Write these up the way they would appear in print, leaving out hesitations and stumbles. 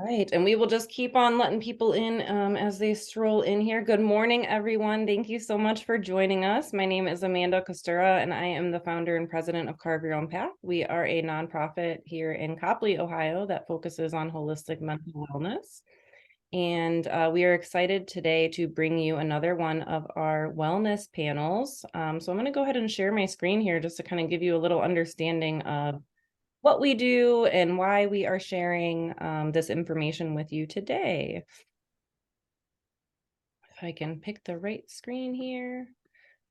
Right, and we will just keep on letting people in as they stroll in here. Good morning, everyone. Thank you so much for joining us. My name is Amanda Costura, and I am the founder and president of Carve Your Own Path. We are a nonprofit here in Copley, Ohio, that focuses on holistic mental wellness. And we are excited today to bring you another one of our wellness panels. So I'm going to go ahead and share my screen here just to kind of give you a little understanding of what we do and why we are sharing this information with you today. If I can pick the right screen here.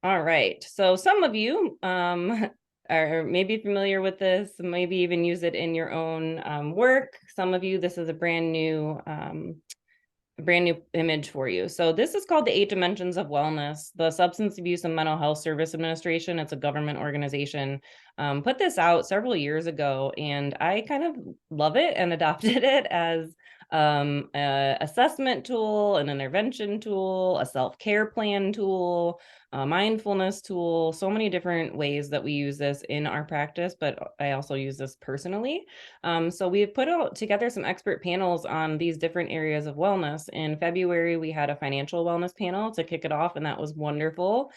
All right, so some of you are maybe familiar with this, maybe even use it in your own work. Some of you, this is a brand new image for you. So this is called the 8 Dimensions of Wellness. The Substance Abuse and Mental Health Service Administration, it's a government organization, put this out several years ago, and I kind of love it and adopted it as a assessment tool, an intervention tool, a self-care plan tool, a mindfulness tool, so many different ways that we use this in our practice, but I also use this personally. So we've put together some expert panels on these different areas of wellness. In February, we had a financial wellness panel to kick it off, and that was wonderful.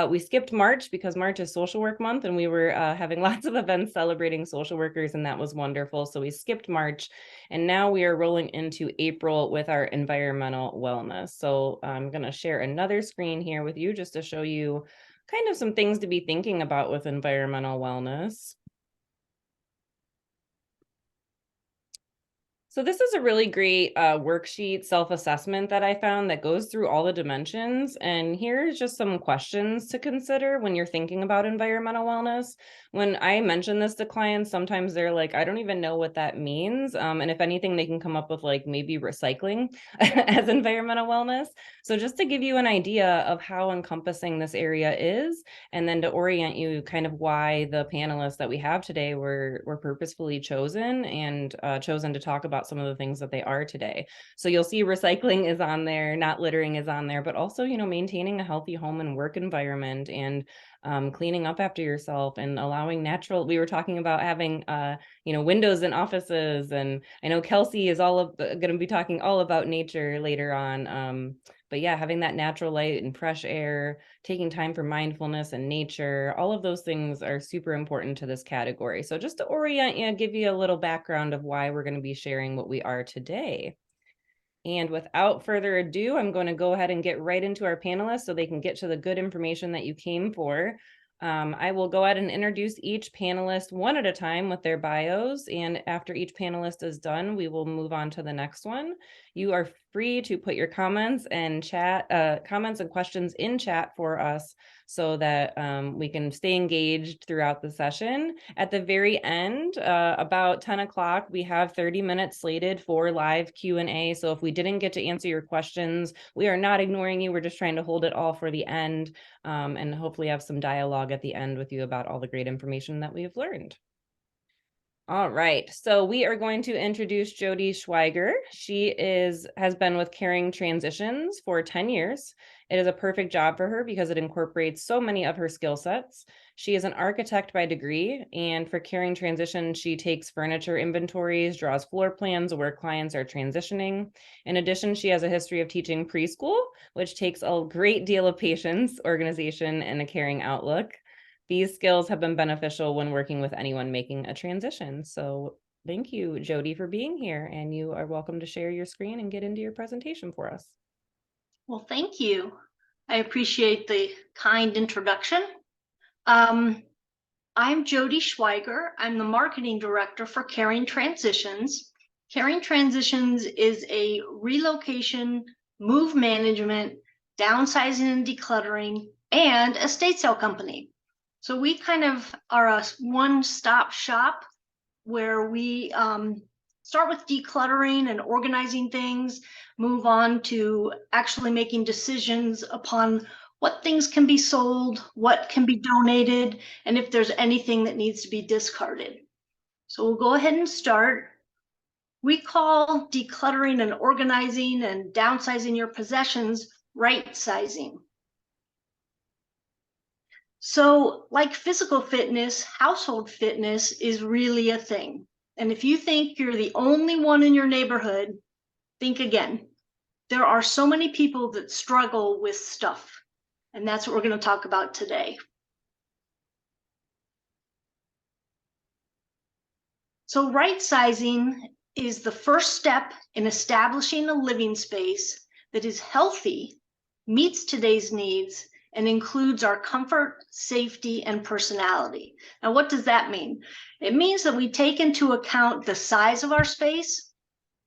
We skipped March because March is social work month, and we were having lots of events celebrating social workers, and that was wonderful. So we skipped March, and now we are rolling into April with our environmental wellness. So I'm going to share another screen here with you just to show you kind of some things to be thinking about with environmental wellness. So this is a really great worksheet self-assessment that I found that goes through all the dimensions. And here's just some questions to consider when you're thinking about environmental wellness. When I mention this to clients, sometimes they're like, I don't even know what that means. And if anything, they can come up with like maybe recycling as environmental wellness. So just to give you an idea of how encompassing this area is, and then to orient you kind of why the panelists that we have today were purposefully chosen and chosen to talk about some of the things that they are today. So you'll see recycling is on there, not littering is on there, but also, maintaining a healthy home and work environment, and cleaning up after yourself and allowing natural. We were talking about having, windows in offices, and I know Kelsi is going to be talking all about nature later on. But yeah, having that natural light and fresh air, taking time for mindfulness and nature, all of those things are super important to this category. So just to orient you, give you a little background of why we're going to be sharing what we are today. And without further ado, I'm going to go ahead and get right into our panelists so they can get to the good information that you came for. I will go ahead and introduce each panelist one at a time with their bios, and after each panelist is done, we will move on to the next one. You are free to put your comments and questions in chat for us so that we can stay engaged throughout the session. At the very end, about 10 o'clock, we have 30 minutes slated for live Q&A. So if we didn't get to answer your questions, we are not ignoring you. We're just trying to hold it all for the end, and hopefully have some dialogue at the end with you about all the great information that we have learned. All right, so we are going to introduce Jody Schweiger. She has been with Caring Transitions for 10 years. It is a perfect job for her because it incorporates so many of her skill sets. She is an architect by degree, and for Caring Transition, she takes furniture inventories, draws floor plans where clients are transitioning. In addition, she has a history of teaching preschool, which takes a great deal of patience, organization, and a caring outlook. These skills have been beneficial when working with anyone making a transition. So thank you, Jody, for being here, and you are welcome to share your screen and get into your presentation for us. Well, thank you. I appreciate the kind introduction. I'm Jody Schweiger. I'm the marketing director for Caring Transitions. Caring Transitions is a relocation, move management, downsizing and decluttering, and estate sale company. So we kind of are a one-stop shop where we start with decluttering and organizing things, move on to actually making decisions upon what things can be sold, what can be donated, and if there's anything that needs to be discarded. So we'll go ahead and start. We call decluttering and organizing and downsizing your possessions right sizing. So like physical fitness, household fitness is really a thing. And if you think you're the only one in your neighborhood, think again. There are so many people that struggle with stuff, and that's what we're going to talk about today. So right sizing is the first step in establishing a living space that is healthy, meets today's needs, and includes our comfort, safety, and personality. Now, what does that mean? It means that we take into account the size of our space,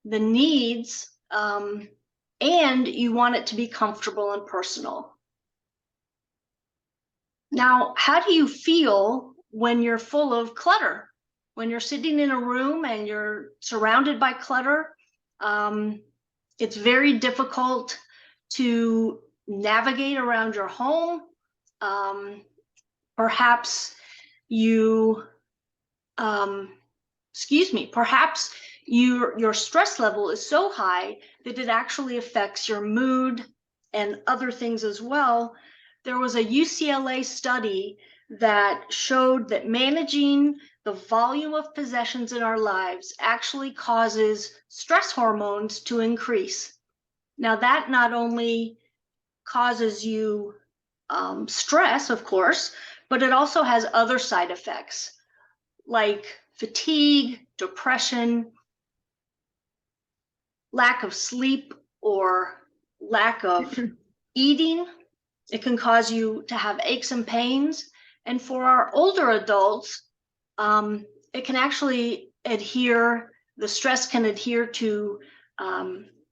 the needs, and you want it to be comfortable and personal. Now, how do you feel when you're full of clutter? When you're sitting in a room and you're surrounded by clutter, it's very difficult to navigate around your home. Perhaps you, perhaps your stress level is so high that it actually affects your mood and other things as well. There was a UCLA study that showed that managing the volume of possessions in our lives actually causes stress hormones to increase. Now, that not only causes you stress, of course, but it also has other side effects like fatigue, depression, lack of sleep, or lack of eating. It can cause you to have aches and pains. And for our older adults, it can actually the stress can adhere to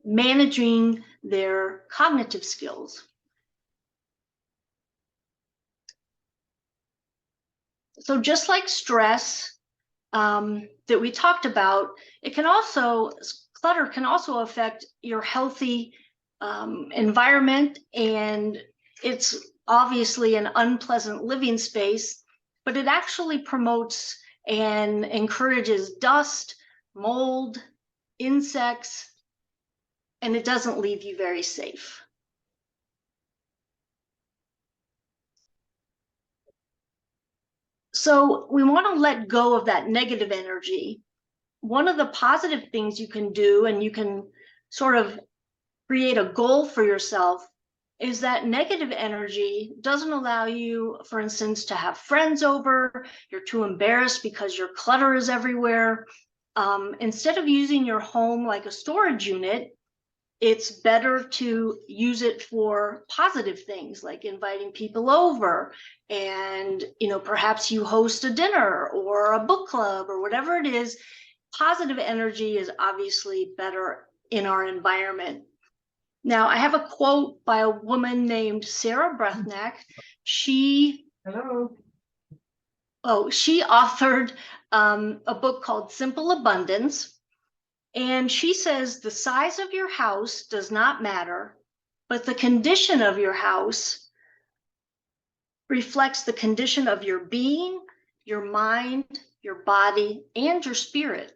managing their cognitive skills. So just like stress that we talked about, clutter can also affect your healthy environment, and it's obviously an unpleasant living space, but it actually promotes and encourages dust, mold, insects, and it doesn't leave you very safe. So we want to let go of that negative energy. One of the positive things you can do, and you can sort of create a goal for yourself, is that negative energy doesn't allow you, for instance, to have friends over. You're too embarrassed because your clutter is everywhere. Instead of using your home like a storage unit, it's better to use it for positive things like inviting people over, and perhaps you host a dinner or a book club or whatever it is. Positive energy is obviously better in our environment. Now, I have a quote by a woman named Sarah Brethnack. She authored a book called Simple Abundance. And she says, the size of your house does not matter, but the condition of your house reflects the condition of your being, your mind, your body, and your spirit.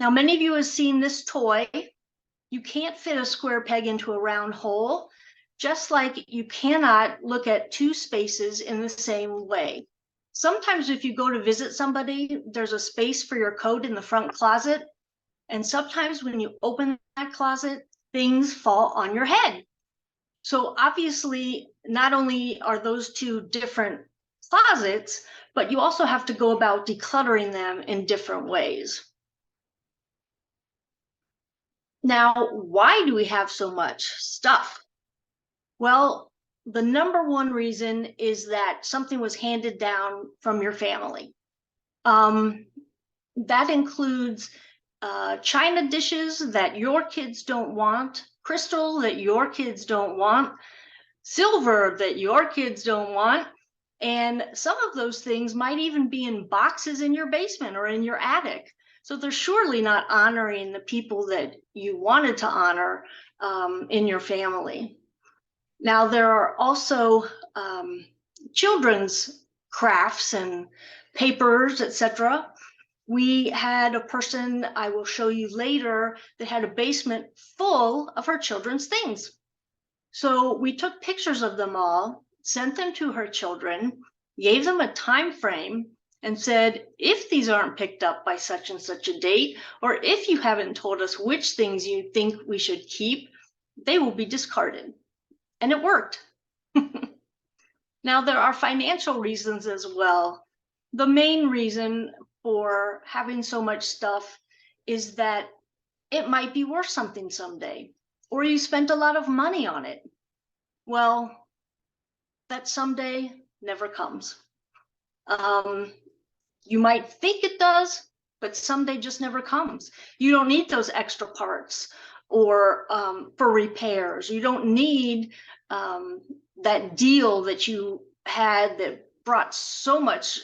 Now, many of you have seen this toy. You can't fit a square peg into a round hole, just like you cannot look at two spaces in the same way. Sometimes if you go to visit somebody, there's a space for your coat in the front closet. And sometimes when you open that closet, things fall on your head. So obviously, not only are those two different closets, but you also have to go about decluttering them in different ways. Now, why do we have so much stuff? Well, the number one reason is that something was handed down from your family. That includes china dishes that your kids don't want, crystal that your kids don't want, silver that your kids don't want, and some of those things might even be in boxes in your basement or in your attic. So they're surely not honoring the people that you wanted to honor in your family. Now, there are also children's crafts and papers, etc. We had a person I will show you later that had a basement full of her children's things. So we took pictures of them all, sent them to her children, gave them a time frame, and said, if these aren't picked up by such and such a date, or if you haven't told us which things you think we should keep, they will be discarded. And it worked. Now, there are financial reasons as well. The main reason for having so much stuff is that it might be worth something someday, or you spent a lot of money on it. Well, that someday never comes. You might think it does, but someday just never comes. You don't need those extra parts or for repairs. You don't need that deal that you had that brought so much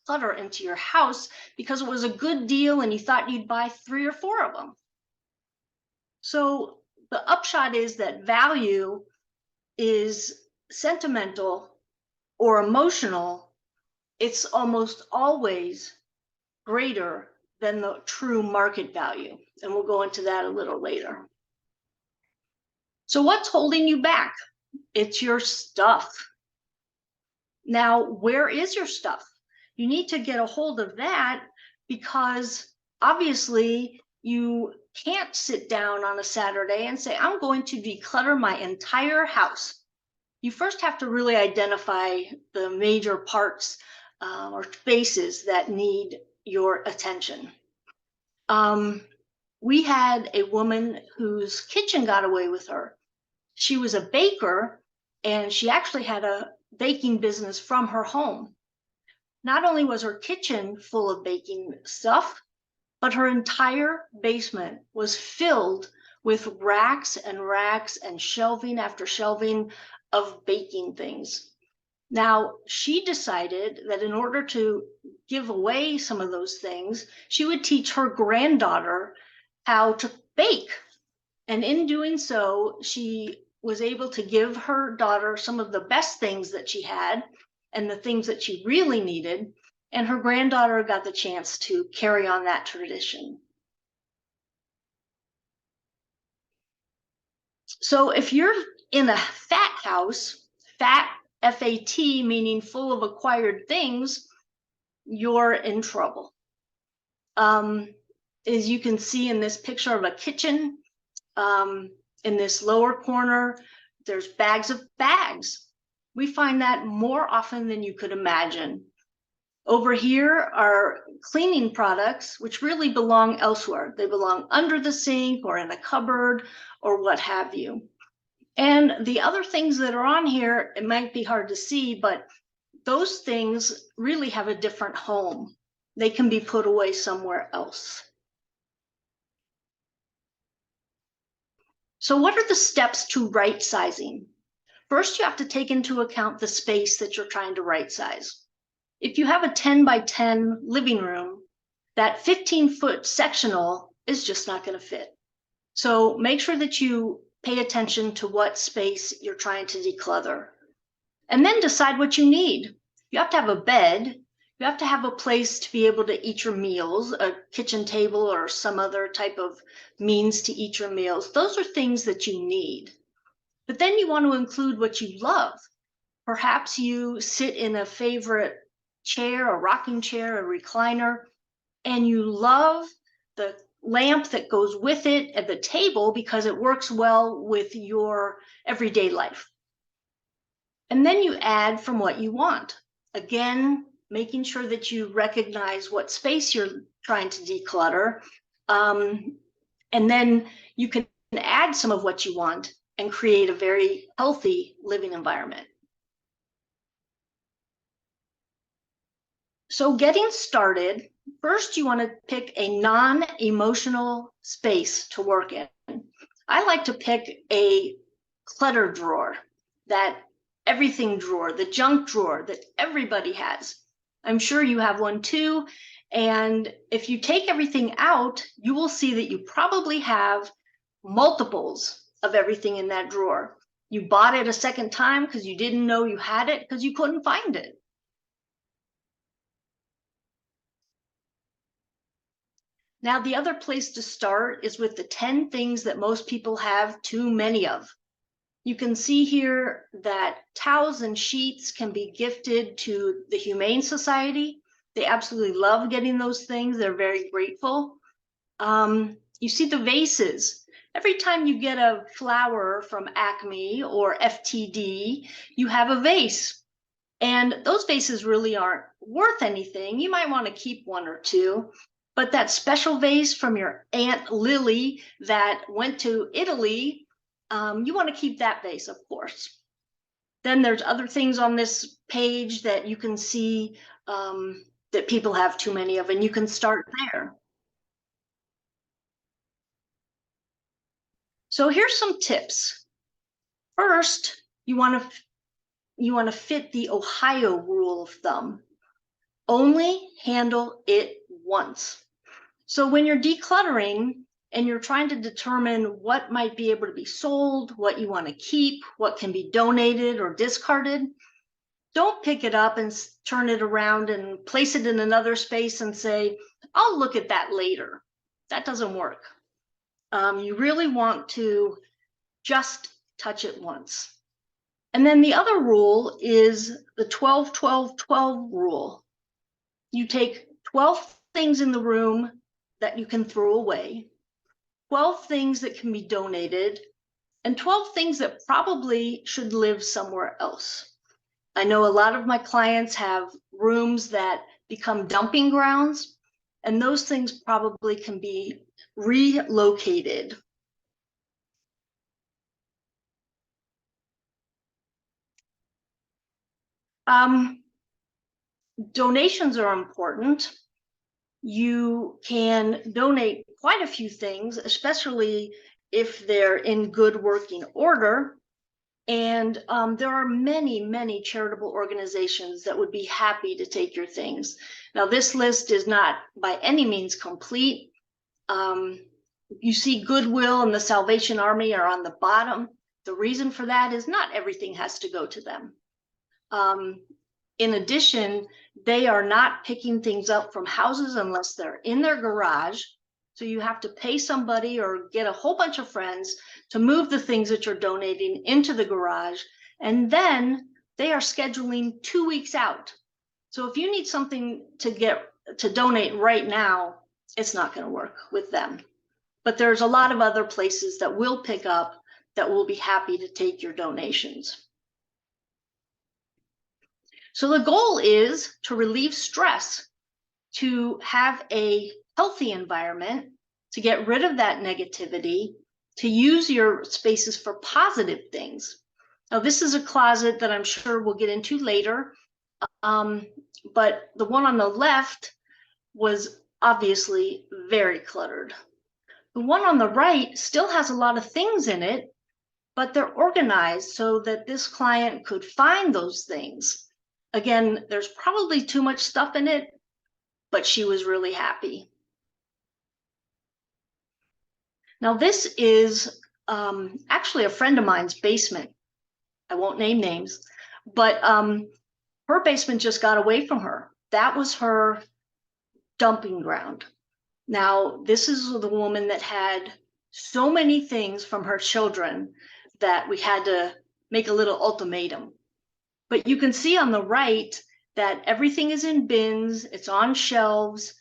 clutter into your house because it was a good deal and you thought you'd buy 3 or 4 of them. So the upshot is that value is sentimental or emotional. It's almost always greater than the true market value. And we'll go into that a little later. So what's holding you back? It's your stuff. Now, where is your stuff? You need to get a hold of that, because obviously you can't sit down on a Saturday and say, I'm going to declutter my entire house. You first have to really identify the major parts or spaces that need your attention. We had a woman whose kitchen got away with her. She was a baker, and she actually had a baking business from her home. Not only was her kitchen full of baking stuff, but her entire basement was filled with racks and racks and shelving after shelving of baking things. Now, she decided that in order to give away some of those things, she would teach her granddaughter how to bake. And in doing so, she was able to give her daughter some of the best things that she had and the things that she really needed. And her granddaughter got the chance to carry on that tradition. So if you're in a fat house, fat, F-A-T, meaning full of acquired things, you're in trouble. As you can see in this picture of a kitchen, in this lower corner, there's bags of bags. We find that more often than you could imagine. Over here are cleaning products, which really belong elsewhere. They belong under the sink or in a cupboard or what have you. And the other things that are on here, it might be hard to see, but those things really have a different home. They can be put away somewhere else. So what are the steps to right sizing? First, you have to take into account the space that you're trying to right size. If you have a 10 by 10 living room, that 15-foot sectional is just not going to fit. So make sure that you pay attention to what space you're trying to declutter. And then decide what you need. You have to have a bed. You have to have a place to be able to eat your meals, a kitchen table or some other type of means to eat your meals. Those are things that you need. But then you want to include what you love. Perhaps you sit in a favorite chair, a rocking chair, a recliner, and you love the lamp that goes with it at the table because it works well with your everyday life. And then you add from what you want. Again, making sure that you recognize what space you're trying to declutter. And then you can add some of what you want and create a very healthy living environment. So getting started, first you want to pick a non-emotional space to work in. I like to pick a clutter drawer, that everything drawer, the junk drawer that everybody has. I'm sure you have one too. And if you take everything out, you will see that you probably have multiples of everything in that drawer. You bought it a second time because you didn't know you had it because you couldn't find it. Now, the other place to start is with the 10 things that most people have too many of. You can see here that towels and sheets can be gifted to the Humane Society. They absolutely love getting those things. They're very grateful. You see the vases. Every time you get a flower from Acme or FTD, you have a vase. And those vases really aren't worth anything. You might want to keep one or two, but that special vase from your Aunt Lily that went to Italy, you want to keep that vase, of course. Then there's other things on this page that you can see that people have too many of, and you can start there. So here's some tips. First, you want to fit the Ohio rule of thumb. Only handle it once. So when you're decluttering and you're trying to determine what might be able to be sold, what you want to keep, what can be donated or discarded, don't pick it up and turn it around and place it in another space and say, I'll look at that later. That doesn't work. You really want to just touch it once. And then the other rule is the 12-12-12 rule. You take 12 things in the room that you can throw away, 12 things that can be donated, and 12 things that probably should live somewhere else. I know a lot of my clients have rooms that become dumping grounds, and those things probably can be relocated. Donations are important. You can donate quite a few things, especially if they're in good working order. And there are many, many charitable organizations that would be happy to take your things. Now, this list is not by any means complete. You see Goodwill and the Salvation Army are on the bottom. The reason for that is not everything has to go to them. In addition, they are not picking things up from houses unless they're in their garage. So you have to pay somebody or get a whole bunch of friends to move the things that you're donating into the garage. And then they are scheduling 2 weeks out. So if you need something to donate right now, it's not going to work with them. But there's a lot of other places that will pick up that will be happy to take your donations. So the goal is to relieve stress, to have a healthy environment, to get rid of that negativity, to use your spaces for positive things. Now, this is a closet that I'm sure we'll get into later, but the one on the left was obviously very cluttered. The one on the right still has a lot of things in it, but they're organized so that this client could find those things. Again, there's probably too much stuff in it, but she was really happy. Now, this is actually a friend of mine's basement. I won't name names, but her basement just got away from her. That was her dumping ground. Now, this is the woman that had so many things from her children that we had to make a little ultimatum. But you can see on the right that everything is in bins, it's on shelves.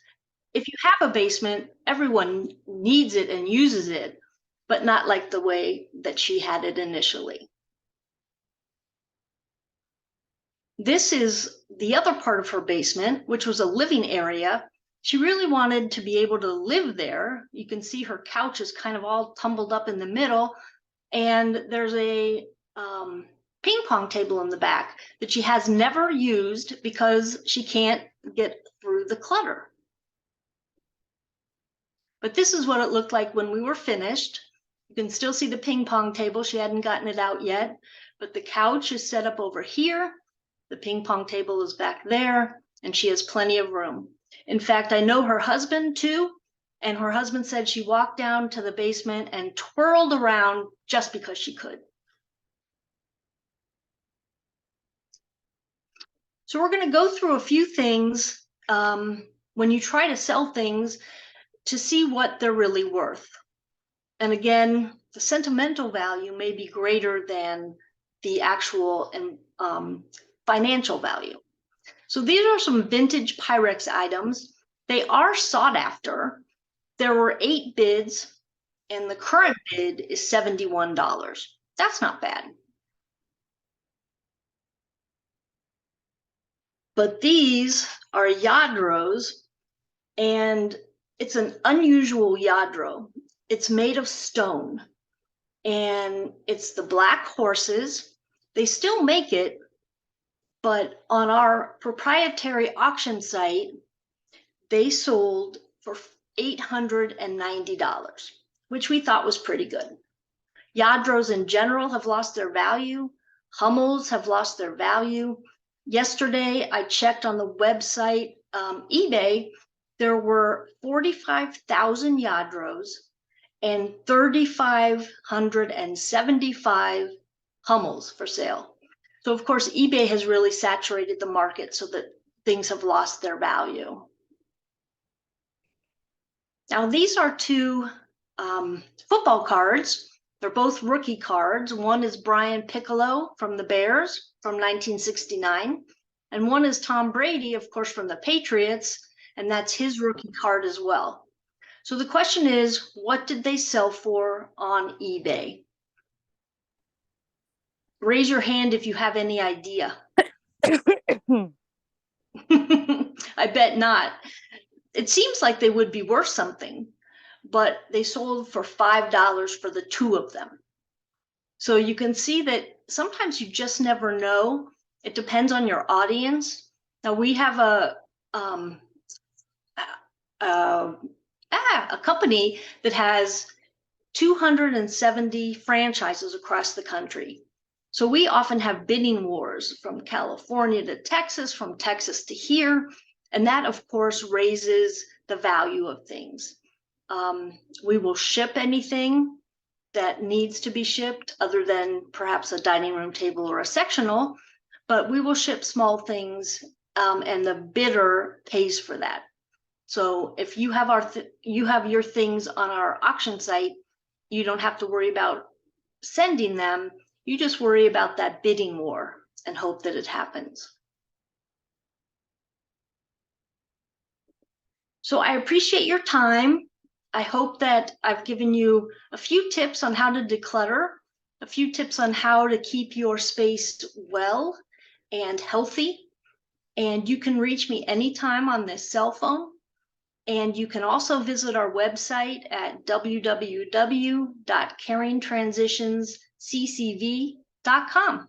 If you have a basement, everyone needs it and uses it, but not like the way that she had it initially. This is the other part of her basement, which was a living area. She really wanted to be able to live there. You can see her couch is kind of all tumbled up in the middle, and there's a ping pong table in the back that she has never used because she can't get through the clutter. But this is what it looked like when we were finished. You can still see the ping pong table. She hadn't gotten it out yet, but the couch is set up over here. The ping pong table is back there, and she has plenty of room. In fact, I know her husband too, and her husband said she walked down to the basement and twirled around just because she could. So we're going to go through a few things when you try to sell things to see what they're really worth. And again, the sentimental value may be greater than the actual financial value. So these are some vintage Pyrex items. They are sought after. There were 8 bids, and the current bid is $71. That's not bad. But these are Yadros, and it's an unusual Yadro. It's made of stone, and it's the black horses. They still make it, but on our proprietary auction site, they sold for $890, which we thought was pretty good. Yadros in general have lost their value. Hummels have lost their value. Yesterday, I checked on the website, eBay, there were 45,000 Yadros and 3,575 Hummels for sale. So of course, eBay has really saturated the market so that things have lost their value. Now, these are 2 football cards. They're both rookie cards. One is Brian Piccolo from the Bears from 1969, and one is Tom Brady, of course, from the Patriots, and that's his rookie card as well. So the question is, what did they sell for on eBay? Raise your hand if you have any idea. I bet not. It seems like they would be worth something, but they sold for $5 for the 2 of them. So you can see that sometimes you just never know. It depends on your audience. Now we have a company that has 270 franchises across the country. So we often have bidding wars from California to Texas, from Texas to here. And that, of course, raises the value of things. We will ship anything that needs to be shipped other than perhaps a dining room table or a sectional, but we will ship small things, and the bidder pays for that. So if you have your things on our auction site, you don't have to worry about sending them. You just worry about that bidding war and hope that it happens. So I appreciate your time. I hope that I've given you a few tips on how to declutter, a few tips on how to keep your space well and healthy. And you can reach me anytime on this cell phone. And you can also visit our website at www.caringtransitionsccv.com.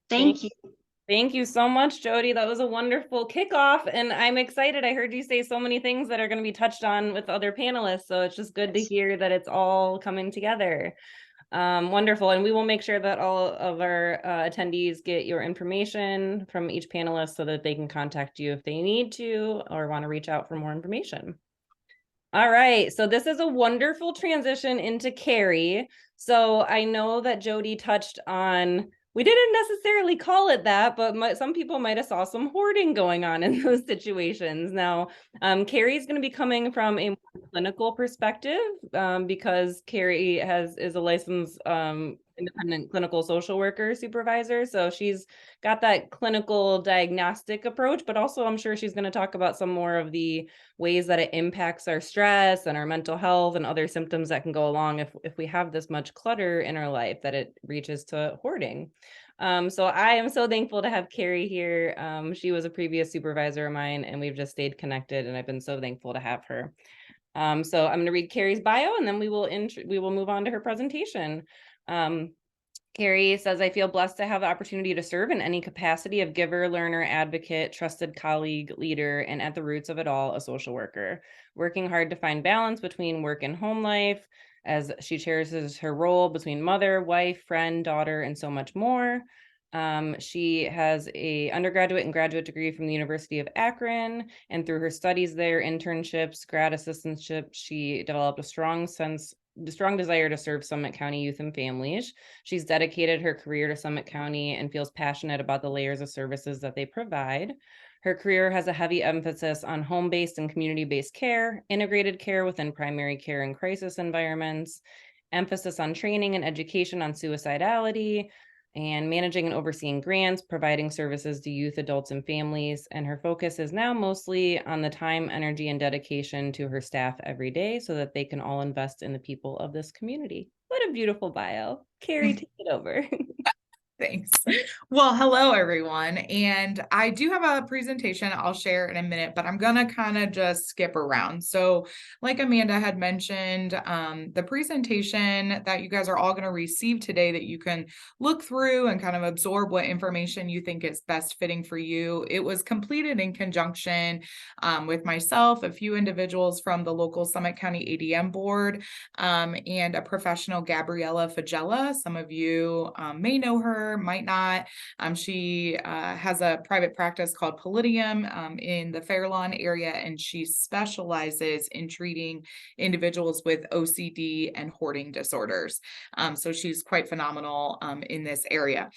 Thank you. Thank you so much, Jody. That was a wonderful kickoff, and I'm excited. I heard you say so many things that are going to be touched on with other panelists, so it's just good to hear that it's all coming together. Wonderful, and we will make sure that all of our attendees get your information from each panelist so that they can contact you if they need to or want to reach out for more information. All right, so this is a wonderful transition into Keri. So I know that Jody touched on, we didn't necessarily call it that, but some people might have saw some hoarding going on in those situations. Now, Keri is going to be coming from a more clinical perspective because Keri is a licensed independent clinical social worker supervisor. So she's got that clinical diagnostic approach, but also I'm sure she's going to talk about some more of the ways that it impacts our stress and our mental health and other symptoms that can go along if we have this much clutter in our life that it reaches to hoarding. So I am so thankful to have Keri here. She was a previous supervisor of mine and we've just stayed connected and I've been so thankful to have her. So I'm going to read Keri's bio and then we will move on to her presentation. Keri says, I feel blessed to have the opportunity to serve in any capacity of giver, learner, advocate, trusted colleague, leader, and at the roots of it all, a social worker. Working hard to find balance between work and home life as she cherishes her role between mother, wife, friend, daughter, and so much more. She has an undergraduate and graduate degree from the University of Akron, and through her studies there, internships, grad assistantships, she developed a strong desire to serve Summit County youth and families. She's dedicated her career to Summit County and feels passionate about the layers of services that they provide. Her career has a heavy emphasis on home-based and community-based care, integrated care within primary care and crisis environments, emphasis on training and education on suicidality, and managing and overseeing grants, providing services to youth, adults, and families. And her focus is now mostly on the time, energy, and dedication to her staff every day so that they can all invest in the people of this community. What a beautiful bio. Keri, take it over. Thanks. Well, hello, everyone. And I do have a presentation I'll share in a minute, but I'm going to kind of just skip around. So like Amanda had mentioned, the presentation that you guys are all going to receive today that you can look through and kind of absorb what information you think is best fitting for you. It was completed in conjunction with myself, a few individuals from the local Summit County ADM board, and a professional, Gabriella Fagella. Some of you may know her, might not. She has a private practice called Palladium in the Fair Lawn area, and she specializes in treating individuals with OCD and hoarding disorders. So she's quite phenomenal in this area.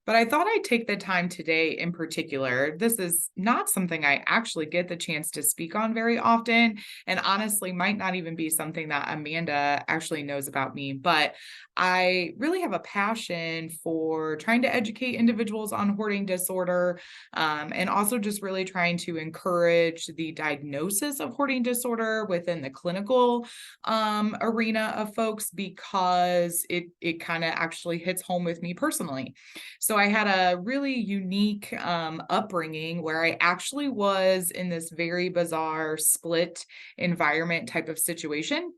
But I thought I'd take the time today in particular. This is not something I actually get the chance to speak on very often, and honestly might not even be something that Amanda actually knows about me, but I really have a passion for trying to educate individuals on hoarding disorder, and also just really trying to encourage the diagnosis of hoarding disorder within the clinical arena of folks, because it kind of actually hits home with me personally. So I had a really unique upbringing where I actually was in this very bizarre split environment type of situation.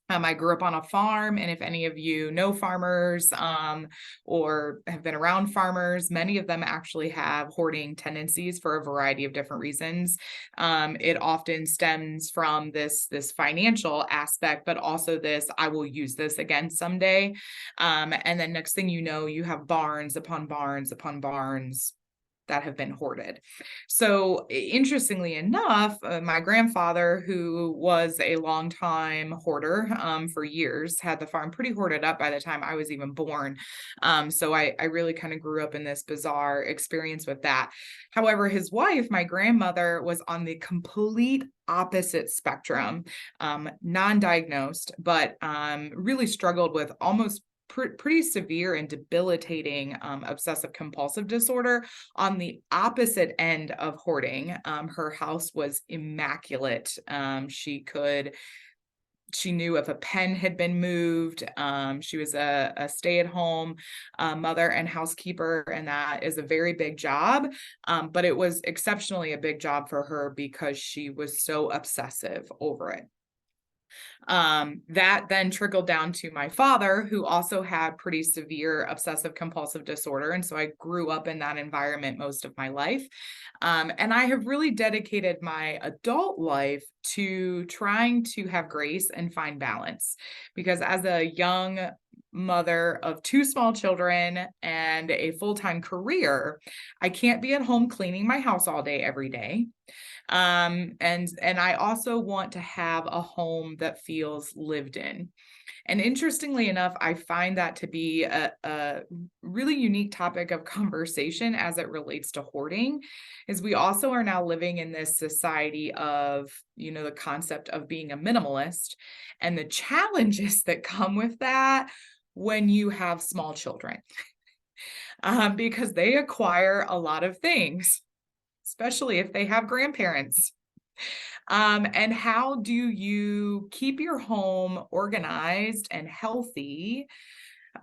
I grew up on a farm, and if any of you know farmers or have been around farmers, many of them actually have hoarding tendencies for a variety of different reasons. It often stems from this financial aspect, but also this, I will use this again someday. And then next thing you know, you have barns upon barns upon barns that have been hoarded. So interestingly enough, my grandfather, who was a longtime hoarder for years, had the farm pretty hoarded up by the time I was even born. So I really kind of grew up in this bizarre experience with that. However, his wife, my grandmother, was on the complete opposite spectrum, non-diagnosed, but really struggled with almost pretty severe and debilitating obsessive compulsive disorder on the opposite end of hoarding. Her house was immaculate. She knew if a pen had been moved. She was a stay-at-home mother and housekeeper, and that is a very big job. But it was exceptionally a big job for her because she was so obsessive over it. That then trickled down to my father, who also had pretty severe obsessive compulsive disorder. And so I grew up in that environment most of my life. And I have really dedicated my adult life to trying to have grace and find balance, because as a young mother of 2 small children and a full-time career, I can't be at home cleaning my house all day, every day. And I also want to have a home that feels lived in. And interestingly enough, I find that to be a really unique topic of conversation as it relates to hoarding, is we also are now living in this society of, the concept of being a minimalist and the challenges that come with that when you have small children, because they acquire a lot of things, especially if they have grandparents. And how do you keep your home organized and healthy,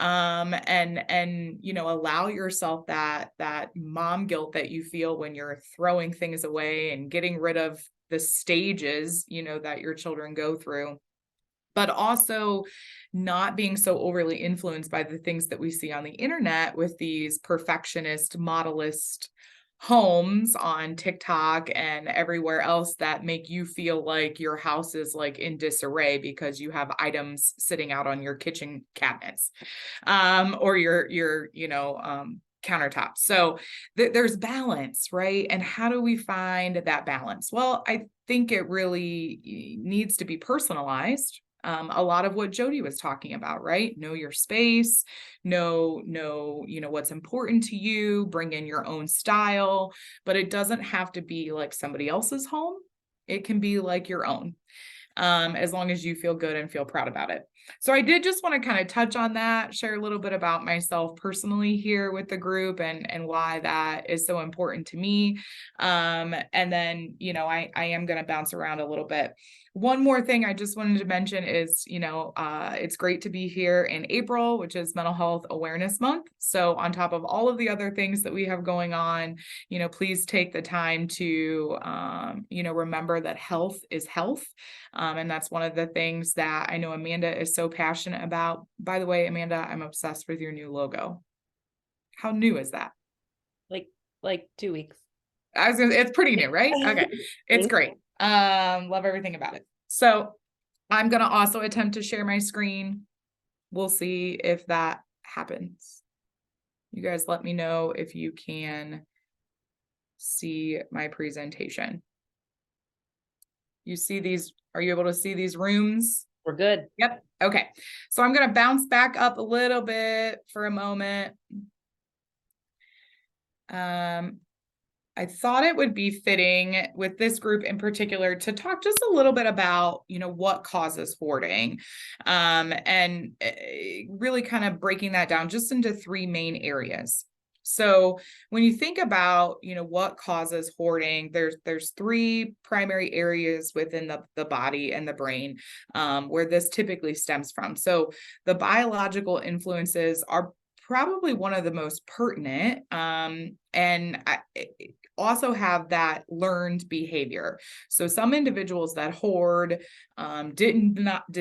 and allow yourself that mom guilt that you feel when you're throwing things away and getting rid of the stages, that your children go through, but also not being so overly influenced by the things that we see on the internet with these perfectionist, modelist homes on TikTok and everywhere else that make you feel like your house is like in disarray because you have items sitting out on your kitchen cabinets, or your countertops. So there's balance, right? And how do we find that balance? Well, I think it really needs to be personalized, A lot of what Jody was talking about, right? Know your space, know, what's important to you, bring in your own style, but it doesn't have to be like somebody else's home. It can be like your own, as long as you feel good and feel proud about it. So I did just want to kind of touch on that, share a little bit about myself personally here with the group and why that is so important to me. And then, I am going to bounce around a little bit. One more thing I just wanted to mention is, it's great to be here in April, which is Mental Health Awareness Month. So on top of all of the other things that we have going on, please take the time to, remember that health is health. And that's one of the things that I know Amanda is so passionate about. By the way, Amanda, I'm obsessed with your new logo. How new is that? Like 2 weeks. It's pretty new, right? Okay. It's great. Love everything about it. So I'm going to also attempt to share my screen. We'll see if that happens. You guys let me know if you can see my presentation. You see these? Are you able to see these rooms? We're good. Yep. Okay. So I'm going to bounce back up a little bit for a moment. I thought it would be fitting with this group in particular to talk just a little bit about, what causes hoarding, and really kind of breaking that down just into 3 main areas. So when you think about, what causes hoarding, there's 3 primary areas within the body and the brain, where this typically stems from. So the biological influences are probably one of the most pertinent, and also have that learned behavior. So some individuals that hoard did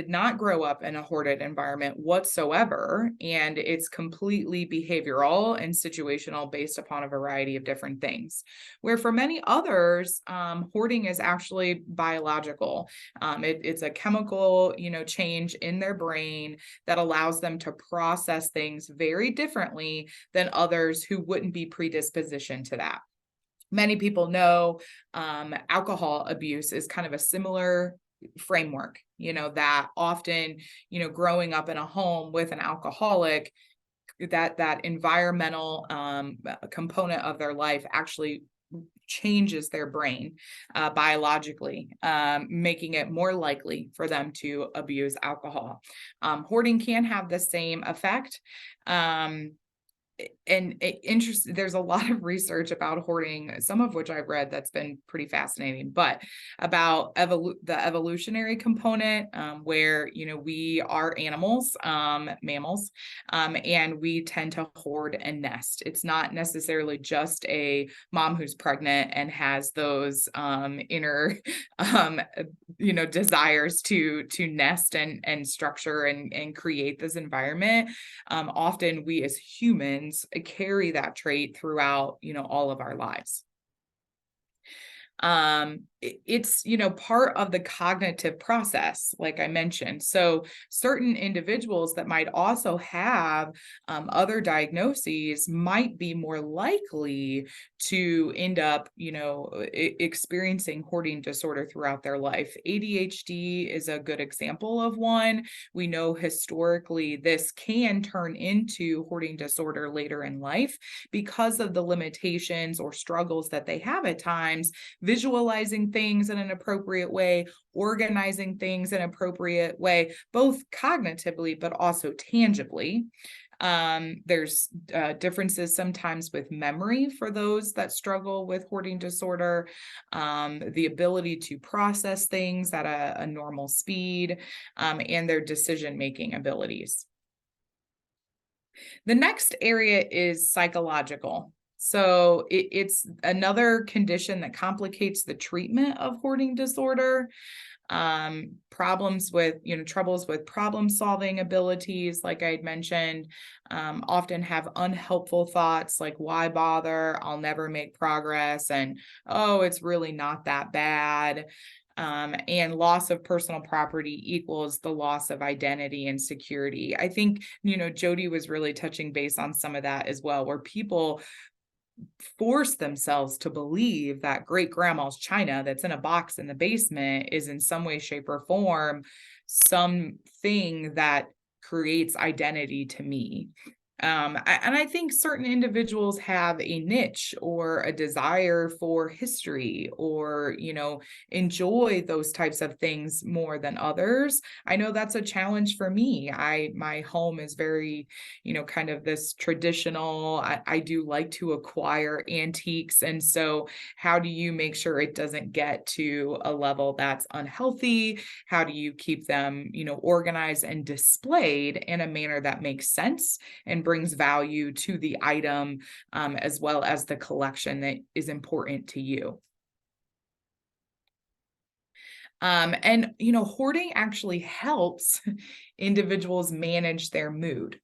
not grow up in a hoarded environment whatsoever, and it's completely behavioral and situational based upon a variety of different things. Where for many others, hoarding is actually biological. It's a chemical, change in their brain that allows them to process things very differently than others who wouldn't be predispositioned to that. Many people know alcohol abuse is kind of a similar framework, that often, growing up in a home with an alcoholic, that environmental component of their life actually changes their brain biologically, making it more likely for them to abuse alcohol. Hoarding can have the same effect. There's a lot of research about hoarding, some of which I've read that's been pretty fascinating, but about the evolutionary component, where, we are animals, mammals, and we tend to hoard and nest. It's not necessarily just a mom who's pregnant and has those inner, desires to nest and structure and create this environment. Often we as humans carry that trait throughout, all of our lives. It's, part of the cognitive process, like I mentioned. So certain individuals that might also have other diagnoses might be more likely to end up, experiencing hoarding disorder throughout their life. ADHD is a good example of one. We know historically this can turn into hoarding disorder later in life because of the limitations or struggles that they have at times, visualizing things in an appropriate way, organizing things in an appropriate way, both cognitively, but also tangibly. There's differences sometimes with memory for those that struggle with hoarding disorder, the ability to process things at a normal speed, and their decision-making abilities. The next area is psychological. So it's another condition that complicates the treatment of hoarding disorder. Problems with, troubles with problem solving abilities, like I had mentioned, often have unhelpful thoughts like, why bother? I'll never make progress. And, oh, it's really not that bad. And loss of personal property equals the loss of identity and security. I think, Jody was really touching base on some of that as well, where people force themselves to believe that great grandma's china that's in a box in the basement is in some way, shape, or form something that creates identity to me. And I think certain individuals have a niche or a desire for history, or, enjoy those types of things more than others. I know that's a challenge for me. My home is very, kind of this traditional. I do like to acquire antiques. And so how do you make sure it doesn't get to a level that's unhealthy? How do you keep them, organized and displayed in a manner that makes sense and brings value to the item, as well as the collection that is important to you? And hoarding actually helps individuals manage their mood.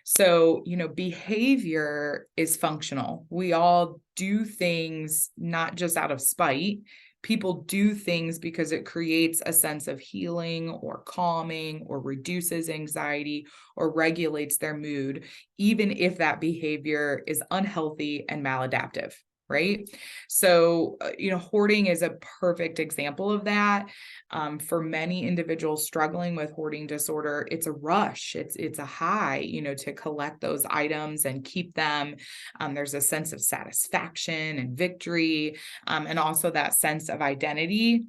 So, behavior is functional. We all do things not just out of spite. People do things because it creates a sense of healing or calming or reduces anxiety or regulates their mood, even if that behavior is unhealthy and maladaptive. Right. So, hoarding is a perfect example of that. For many individuals struggling with hoarding disorder, it's a rush. It's a high, to collect those items and keep them. There's a sense of satisfaction and victory, and also that sense of identity.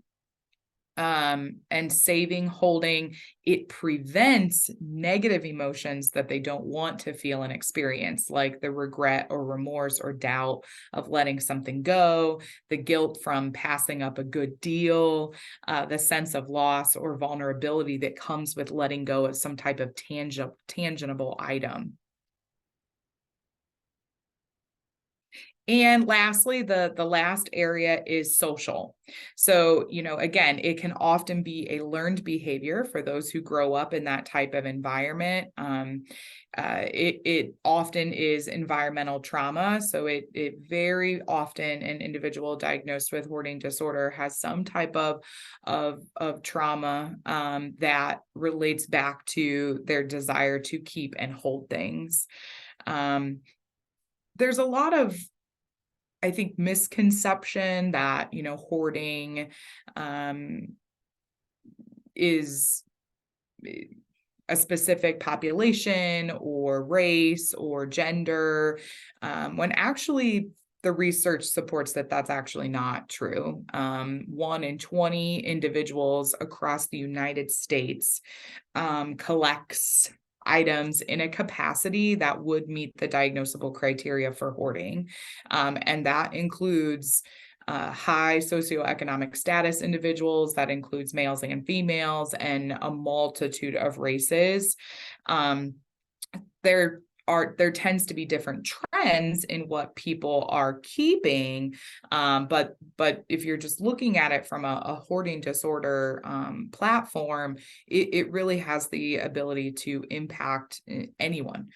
And saving, holding, it prevents negative emotions that they don't want to feel and experience, like the regret or remorse or doubt of letting something go, the guilt from passing up a good deal, the sense of loss or vulnerability that comes with letting go of some type of tangible item. And lastly, the last area is social. So, again, it can often be a learned behavior for those who grow up in that type of environment. It often is environmental trauma. So it very often, an individual diagnosed with hoarding disorder has some type of trauma that relates back to their desire to keep and hold things. There's a lot of, I think, misconception that, hoarding is a specific population or race or gender, when actually the research supports that that's actually not true. 1 in 20 individuals across the United States collects items in a capacity that would meet the diagnosable criteria for hoarding. And that includes high socioeconomic status individuals, that includes males and females, and a multitude of races. There tends to be different trends in what people are keeping. But if you're just looking at it from a hoarding disorder platform, it really has the ability to impact anyone.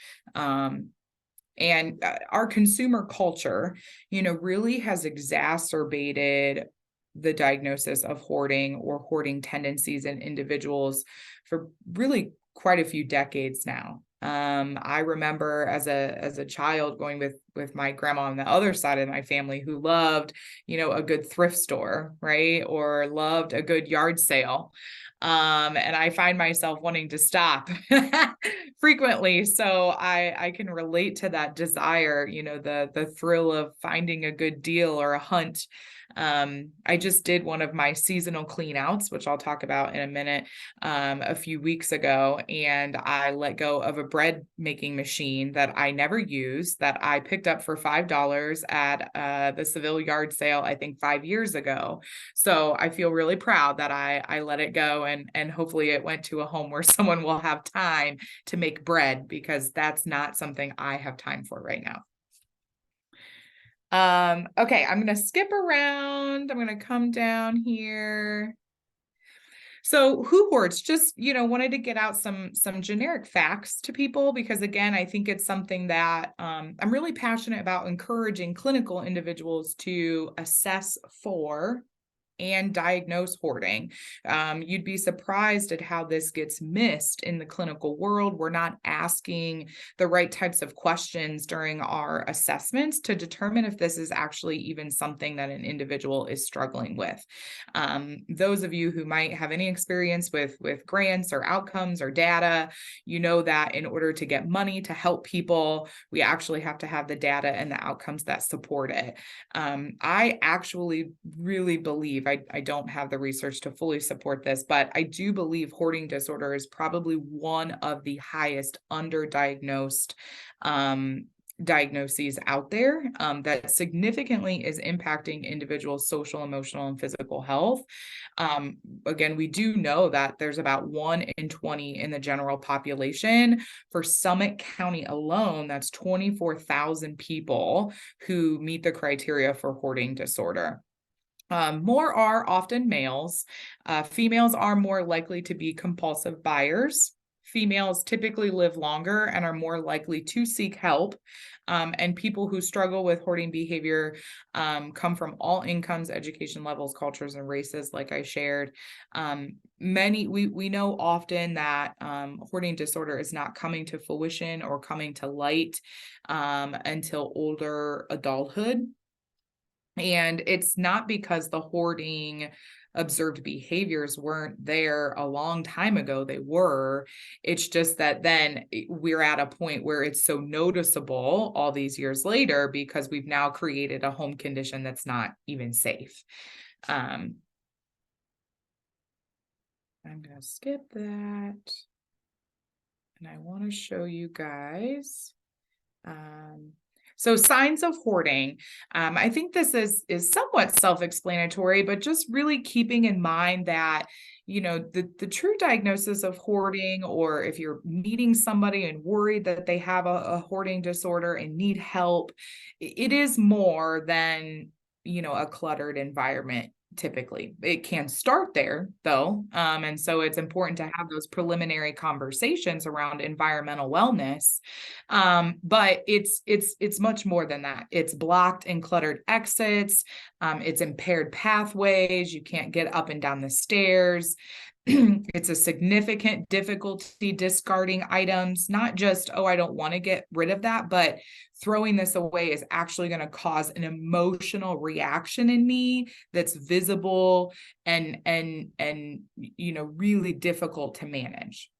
And our consumer culture, really has exacerbated the diagnosis of hoarding or hoarding tendencies in individuals for really quite a few decades now. I remember as a child going with my grandma on the other side of my family, who loved, a good thrift store, right? Or loved a good yard sale. And I find myself wanting to stop frequently. So I can relate to that desire, the thrill of finding a good deal or a hunt. I just did one of my seasonal clean outs, which I'll talk about in a minute, a few weeks ago. And I let go of a bread making machine that I never used, that I picked up for $5 at the Seville yard sale, I think 5 years ago. So I feel really proud that I let it go, and hopefully it went to a home where someone will have time to make bread, because that's not something I have time for right now. Okay, I'm going to skip around. I'm going to come down here. So who hoards? Just, wanted to get out some generic facts to people, because again, I think it's something that I'm really passionate about encouraging clinical individuals to assess for. and diagnose hoarding. You'd be surprised at how this gets missed in the clinical world. We're not asking the right types of questions during our assessments to determine if this is actually even something that an individual is struggling with. Those of you who might have any experience with grants or outcomes or data, you know that in order to get money to help people, we actually have to have the data and the outcomes that support it. I actually really believe, I don't have the research to fully support this, but I do believe hoarding disorder is probably one of the highest underdiagnosed diagnoses out there, that significantly is impacting individuals' social, emotional, and physical health. Again, we do know that there's about 1 in 20 in the general population. For Summit County alone, that's 24,000 people who meet the criteria for hoarding disorder. More are often males. Females are more likely to be compulsive buyers. Females typically live longer and are more likely to seek help. And people who struggle with hoarding behavior come from all incomes, education levels, cultures, and races, like I shared. We know often that hoarding disorder is not coming to fruition or coming to light until older adulthood. And it's not because the hoarding observed behaviors weren't there a long time ago. They were. It's just that then we're at a point where it's so noticeable all these years later because we've now created a home condition that's not even safe. I'm going to skip that. And I want to show you guys. So signs of hoarding. I think this is somewhat self-explanatory, but just really keeping in mind that, you know, the true diagnosis of hoarding, or if you're meeting somebody and worried that they have a hoarding disorder and need help, it is more than, you know, a cluttered environment. Typically, it can start there though. And so it's important to have those preliminary conversations around environmental wellness. But it's much more than that. It's blocked and cluttered exits. It's impaired pathways. You can't get up and down the stairs. It's a significant difficulty discarding items, not just, oh, I don't want to get rid of that, but throwing this away is actually going to cause an emotional reaction in me that's visible and you know, really difficult to manage.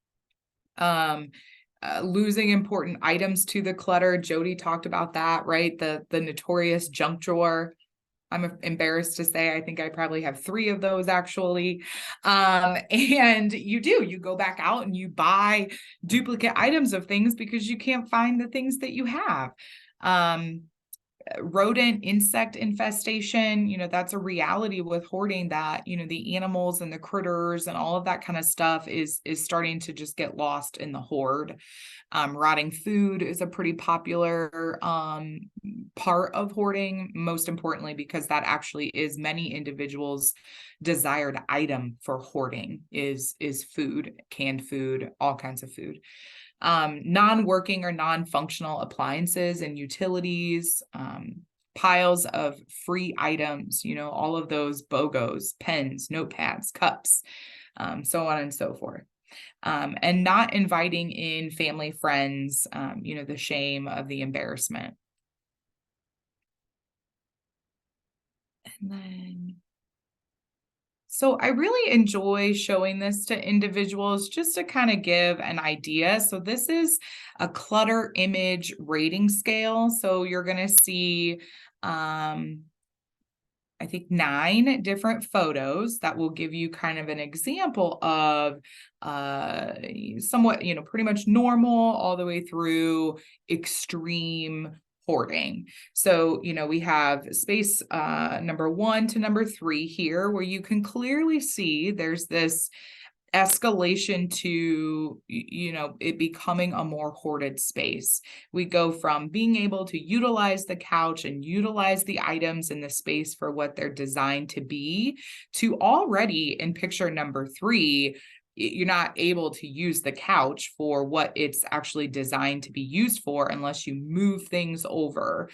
Losing important items to the clutter. Jody talked about that, right? The notorious junk drawer. I'm embarrassed to say, I think I probably have 3 of those actually. And you go back out and you buy duplicate items of things because you can't find the things that you have. Rodent insect infestation, you know, that's a reality with hoarding, that, you know, the animals and the critters and all of that kind of stuff is starting to just get lost in the hoard. Rotting food is a pretty popular part of hoarding, most importantly, because that actually is many individuals' desired item for hoarding is food, canned food, all kinds of food. Non-working or non-functional appliances and utilities, piles of free items, you know, all of those BOGOs, pens, notepads, cups, so on and so forth. And not inviting in family, friends, you know, the shame of the embarrassment. And then, so I really enjoy showing this to individuals just to kind of give an idea. So this is a clutter image rating scale. So you're going to see, I think 9 different photos that will give you kind of an example of somewhat, you know, pretty much normal all the way through extreme hoarding. So, you know, we have space number 1 to number 3 here, where you can clearly see there's this escalation to, you know, it becoming a more hoarded space. We go from being able to utilize the couch and utilize the items in the space for what they're designed to be, to already in picture number 3, you're not able to use the couch for what it's actually designed to be used for unless you move things over.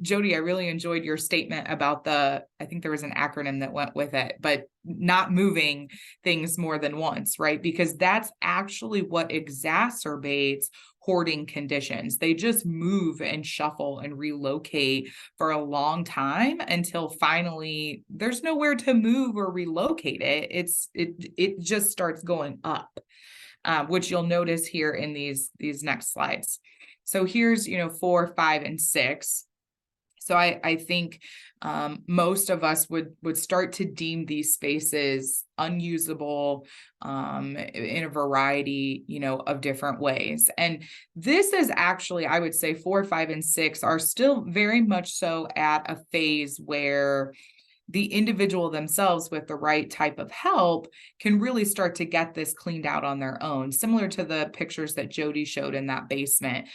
Jody, I really enjoyed your statement about the I think there was an acronym that went with it, but not moving things more than once, right? Because that's actually what exacerbates hoarding conditions. They just move and shuffle and relocate for a long time until finally there's nowhere to move or relocate it. It just starts going up, which you'll notice here in these next slides. So here's, 4, 5, and 6. So I think most of us would start to deem these spaces unusable in a variety, of different ways. And this is actually, I would say 4, 5, and 6 are still very much so at a phase where the individual themselves with the right type of help can really start to get this cleaned out on their own, similar to the pictures that Jody showed in that basement.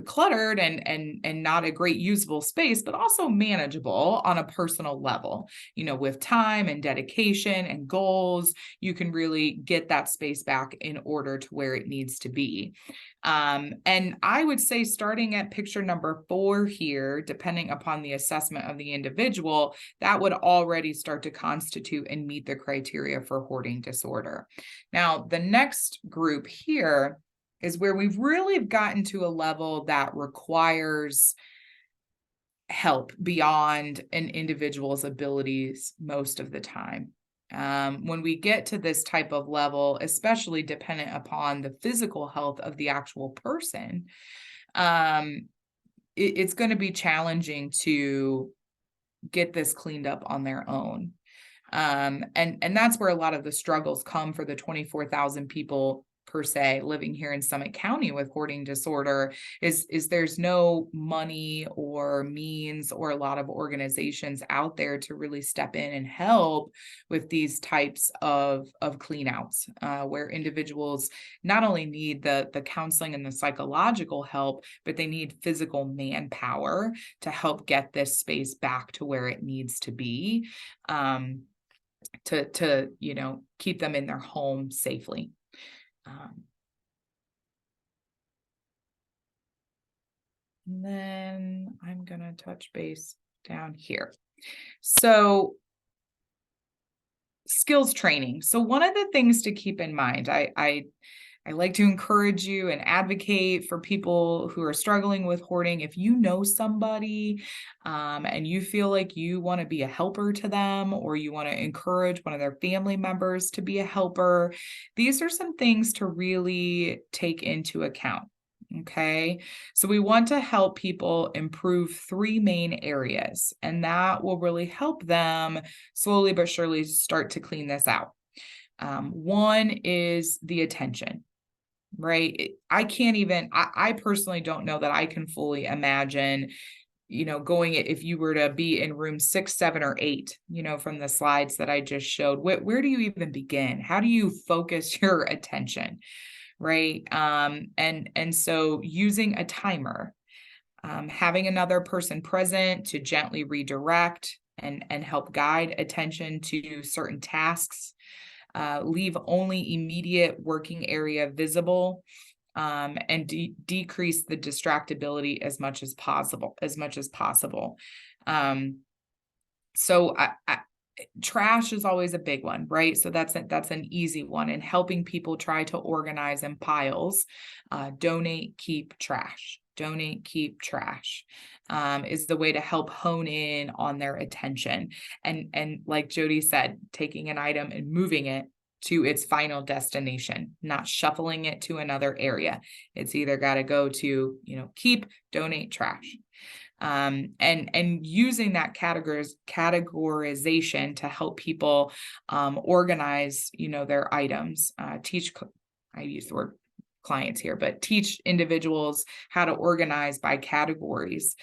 Cluttered and not a great usable space, but also manageable on a personal level. With time and dedication and goals, you can really get that space back in order to where it needs to be. And I would say starting at picture number 4 here, depending upon the assessment of the individual, that would already start to constitute and meet the criteria for hoarding disorder. Now, the next group here is where we've really gotten to a level that requires help beyond an individual's abilities most of the time. When we get to this type of level, especially dependent upon the physical health of the actual person, it's going to be challenging to get this cleaned up on their own. And that's where a lot of the struggles come for the 24,000 people per se living here in Summit County with hoarding disorder is there's no money or means or a lot of organizations out there to really step in and help with these types of clean outs, where individuals not only need the counseling and the psychological help, but they need physical manpower to help get this space back to where it needs to be, to keep them in their home safely. And then I'm going to touch base down here. So skills training. So one of the things to keep in mind, I like to encourage you and advocate for people who are struggling with hoarding. If you know somebody and you feel like you want to be a helper to them, or you want to encourage one of their family members to be a helper, these are some things to really take into account. Okay, so we want to help people improve 3 main areas, and that will really help them slowly but surely start to clean this out. One is the attention. Right. I personally don't know that I can fully imagine, going if you were to be in room 6, 7, or 8, from the slides that I just showed, where do you even begin? How do you focus your attention? Right. And so using a timer, having another person present to gently redirect and help guide attention to certain tasks. Leave only immediate working area visible, and decrease the distractibility as much as possible. So trash is always a big one, right? So that's an easy one. And helping people try to organize in piles, donate, keep, trash. Donate, keep, trash, is the way to help hone in on their attention. And like Jody said, taking an item and moving it to its final destination, not shuffling it to another area. It's either got to go to, keep, donate, trash. And using that categorization to help people organize, their items, I use the word clients here, but teach individuals how to organize by categories.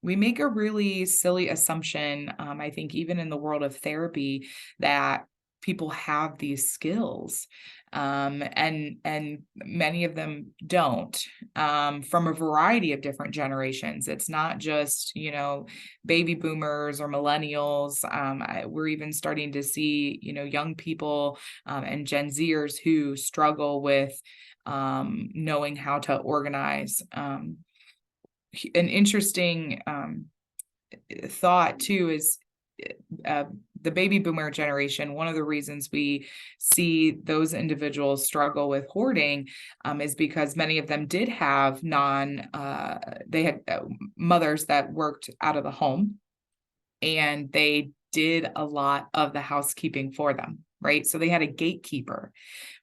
We make a really silly assumption, I think even in the world of therapy, that people have these skills, and many of them don't, from a variety of different generations. It's not just, baby boomers or millennials. We're even starting to see, young people and Gen Zers who struggle with knowing how to organize. An interesting thought too is the baby boomer generation. One of the reasons we see those individuals struggle with hoarding is because many of them did have they had mothers that worked out of the home, and they did a lot of the housekeeping for them, right? So they had a gatekeeper.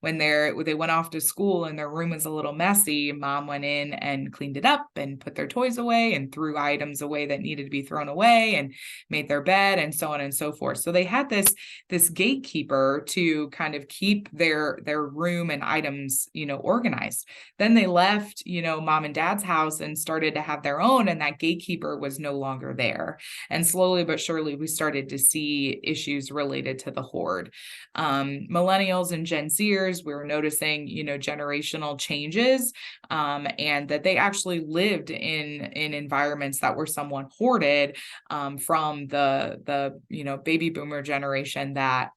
When they went off to school and their room was a little messy, mom went in and cleaned it up and put their toys away and threw items away that needed to be thrown away and made their bed and so on and so forth. So they had this gatekeeper to kind of keep their room and items, organized. Then they left, mom and dad's house and started to have their own, and that gatekeeper was no longer there. And slowly but surely, we started to see issues related to the hoard. Millennials and Gen Zers, we were noticing, generational changes, and that they actually lived in environments that were somewhat hoarded, from the baby boomer generation that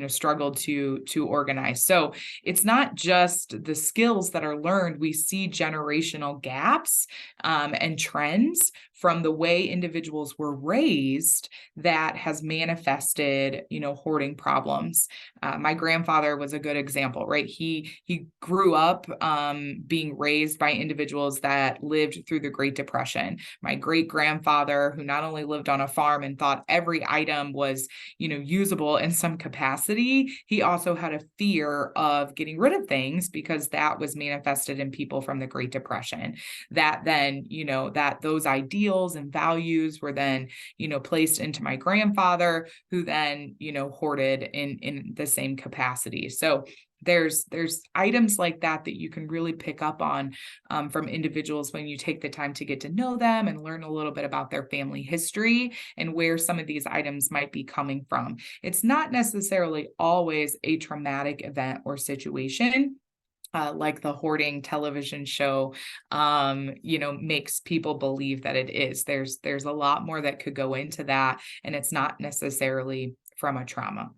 struggled to organize. So it's not just the skills that are learned. We see generational gaps and trends from the way individuals were raised that has manifested, hoarding problems. My grandfather was a good example, right? He grew up being raised by individuals that lived through the Great Depression. My great grandfather, who not only lived on a farm and thought every item was, usable in some capacity, he also had a fear of getting rid of things because that was manifested in people from the Great Depression. That then, that those ideals and values were then, placed into my grandfather, who then, hoarded in the same capacity. So there's items like that you can really pick up on from individuals when you take the time to get to know them and learn a little bit about their family history and where some of these items might be coming from. It's not necessarily always a traumatic event or situation. Like the hoarding television show, makes people believe that it is. There's a lot more that could go into that, and it's not necessarily from a trauma.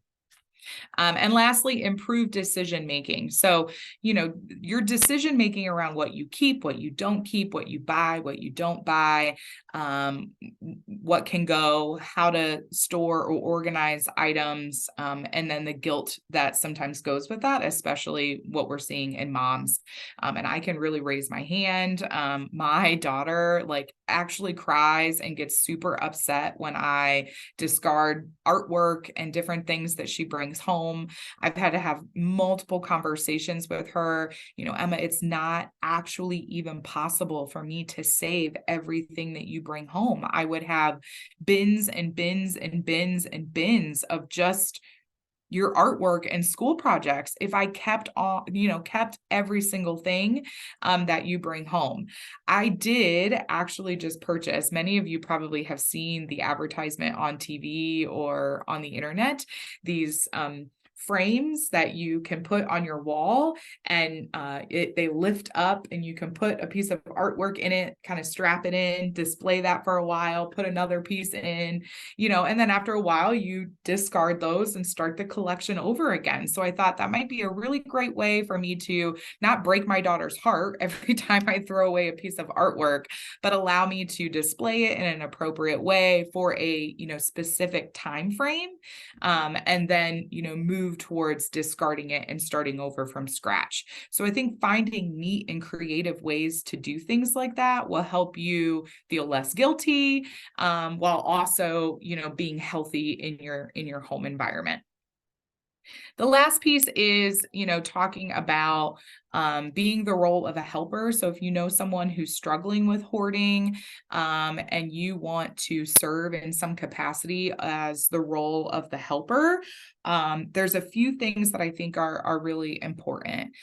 And lastly, improve decision-making. So, your decision-making around what you keep, what you don't keep, what you buy, what you don't buy, what can go, how to store or organize items, and then the guilt that sometimes goes with that, especially what we're seeing in moms. And I can really raise my hand. My daughter actually cries and gets super upset when I discard artwork and different things that she brings home. I've had to have multiple conversations with her. Emma, it's not actually even possible for me to save everything that you bring home. I would have bins and bins and bins and bins of just your artwork and school projects if I kept every single thing that you bring home. I did actually just purchase, many of you probably have seen the advertisement on TV or on the internet, these frames that you can put on your wall, and they lift up and you can put a piece of artwork in it, kind of strap it in, display that for a while, put another piece in, and then after a while you discard those and start the collection over again. So I thought that might be a really great way for me to not break my daughter's heart every time I throw away a piece of artwork, but allow me to display it in an appropriate way for a specific time frame, and then move towards discarding it and starting over from scratch. So I think finding neat and creative ways to do things like that will help you feel less guilty, while also being healthy in your home environment. The last piece is, talking about being the role of a helper. So if you know someone who's struggling with hoarding, and you want to serve in some capacity as the role of the helper, there's a few things that I think are really important.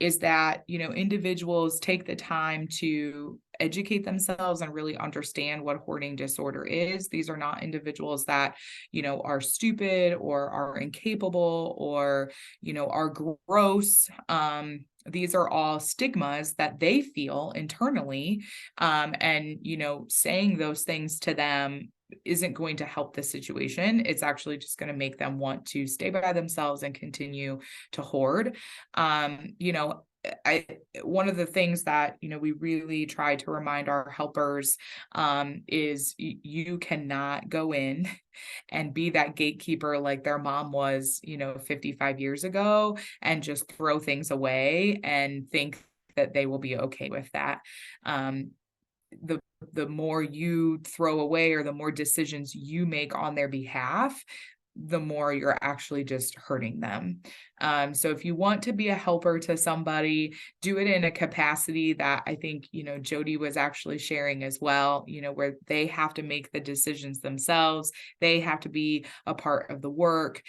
Is that, individuals take the time to educate themselves and really understand what hoarding disorder is. These are not individuals that, are stupid or are incapable or, are gross. These are all stigmas that they feel internally. And, saying those things to them isn't going to help the situation. It's actually just going to make them want to stay by themselves and continue to hoard. one of the things that, we really try to remind our helpers is you cannot go in and be that gatekeeper like their mom was, 55 years ago, and just throw things away and think that they will be okay with that. The the more you throw away, or the more decisions you make on their behalf, the more you're actually just hurting them. So if you want to be a helper to somebody, do it in a capacity that I think, Jody was actually sharing as well, where they have to make the decisions themselves. They have to be a part of the work.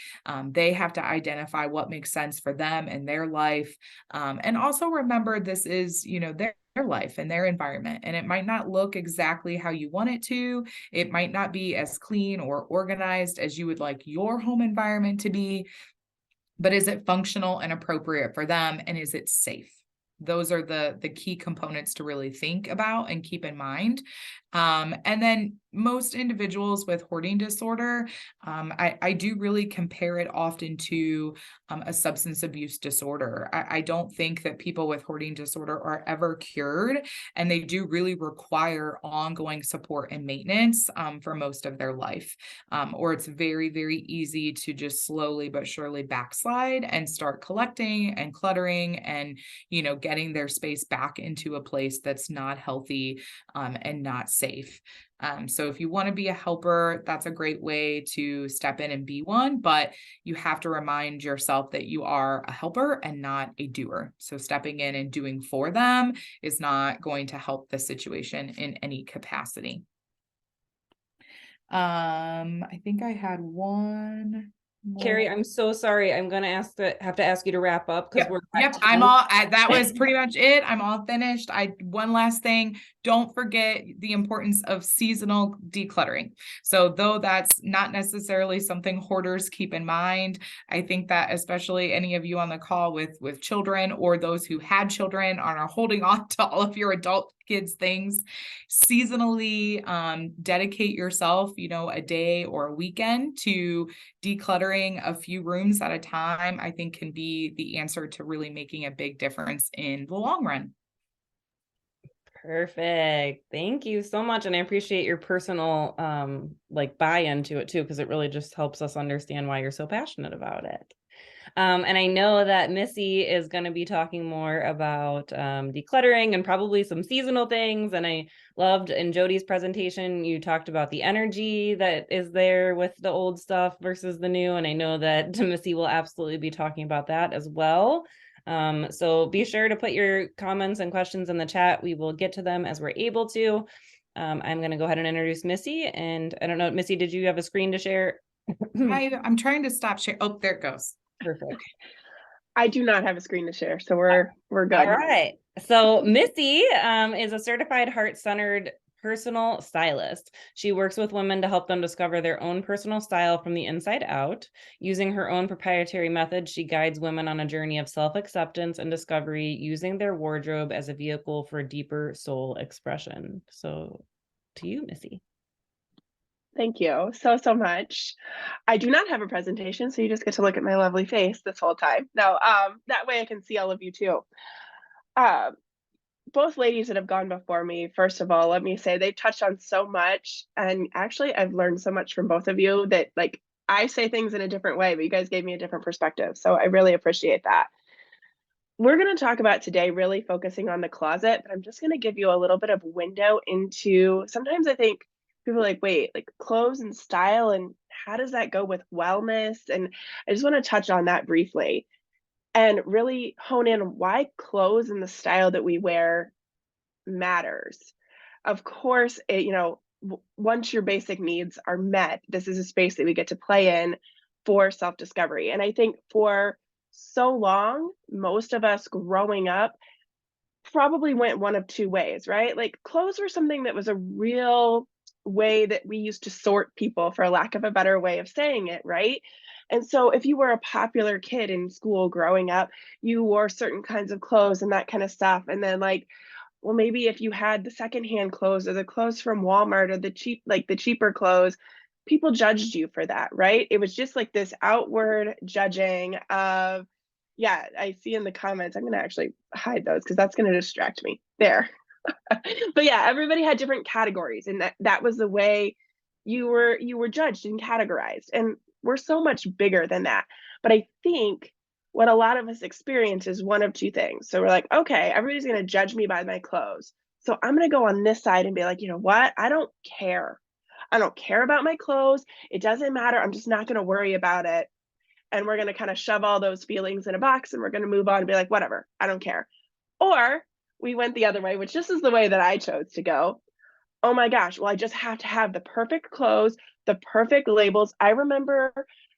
They have to identify what makes sense for them and their life. And also remember, this is, their life and their environment, and it might not look exactly how you want it to. It might not be as clean or organized as you would like your home environment to be, but is it functional and appropriate for them? And is it safe? Those are the key components to really think about and keep in mind. And then most individuals with hoarding disorder, I do really compare it often to a substance abuse disorder. I don't think that people with hoarding disorder are ever cured, and they do really require ongoing support and maintenance for most of their life. Or it's very, very easy to just slowly but surely backslide and start collecting and cluttering and, getting their space back into a place that's not healthy and not safe. So if you want to be a helper, that's a great way to step in and be one, but you have to remind yourself that you are a helper and not a doer. So stepping in and doing for them is not going to help the situation in any capacity. I think I had one more. Keri, I'm so sorry. I'm gonna have to ask you to wrap up because That was pretty much it. I'm all finished. One last thing. Don't forget the importance of seasonal decluttering. So though that's not necessarily something hoarders keep in mind, I think that especially any of you on the call with children, or those who had children are holding on to all of your adult kids' things, seasonally dedicate yourself, a day or a weekend to decluttering a few rooms at a time, I think can be the answer to really making a big difference in the long run. Perfect. Thank you so much. And I appreciate your personal buy-in to it too, because it really just helps us understand why you're so passionate about it. And I know that Missy is going to be talking more about decluttering and probably some seasonal things. And I loved in Jody's presentation, you talked about the energy that is there with the old stuff versus the new. And I know that Missy will absolutely be talking about that as well. So be sure to put your comments and questions in the chat. We will get to them as we're able to. I'm going to go ahead and introduce Missy. And I don't know, Missy, did you have a screen to share? I'm trying to stop share. Oh, there it goes. Perfect. I do not have a screen to share, so we're good. All right. So Missy is a certified heart-centered personal stylist. She works with women to help them discover their own personal style from the inside out. Using her own proprietary method, she guides women on a journey of self-acceptance and discovery, using their wardrobe as a vehicle for deeper soul expression. So to you, Missy. Thank you so much. I do not have a presentation, so you just get to look at my lovely face this whole time. No, that way I can see all of you too. Both ladies that have gone before me, first of all, let me say they touched on so much, and actually I've learned so much from both of you that I say things in a different way, but you guys gave me a different perspective, so I really appreciate that. We're going to talk about today really focusing on the closet, but I'm just going to give you a little bit of window into, sometimes I think people are like, wait, clothes and style, and how does that go with wellness? And I just want to touch on that briefly and really hone in why clothes and the style that we wear matters. Of course, once your basic needs are met, this is a space that we get to play in for self-discovery. And I think for so long, most of us growing up probably went one of two ways, right? Clothes were something that was a real way that we used to sort people, for lack of a better way of saying it, right? And so if you were a popular kid in school growing up, you wore certain kinds of clothes and that kind of stuff. And then well, maybe if you had the secondhand clothes or the clothes from Walmart or the cheaper clothes, people judged you for that, right? It was just this outward judging of, Yeah, I see in the comments. I'm going to actually hide those because that's going to distract me there. But yeah, everybody had different categories, and that was the way you were judged and categorized. And we're so much bigger than that. But I think what a lot of us experience is one of two things. So we're like, okay, everybody's going to judge me by my clothes. So I'm going to go on this side and be like, you know what? I don't care. I don't care about my clothes. It doesn't matter. I'm just not going to worry about it. And we're going to kind of shove all those feelings in a box, and we're going to move on and be like, whatever, I don't care. Or we went the other way, which this is the way that I chose to go. Oh my gosh, well, I just have to have the perfect clothes, the perfect labels. I remember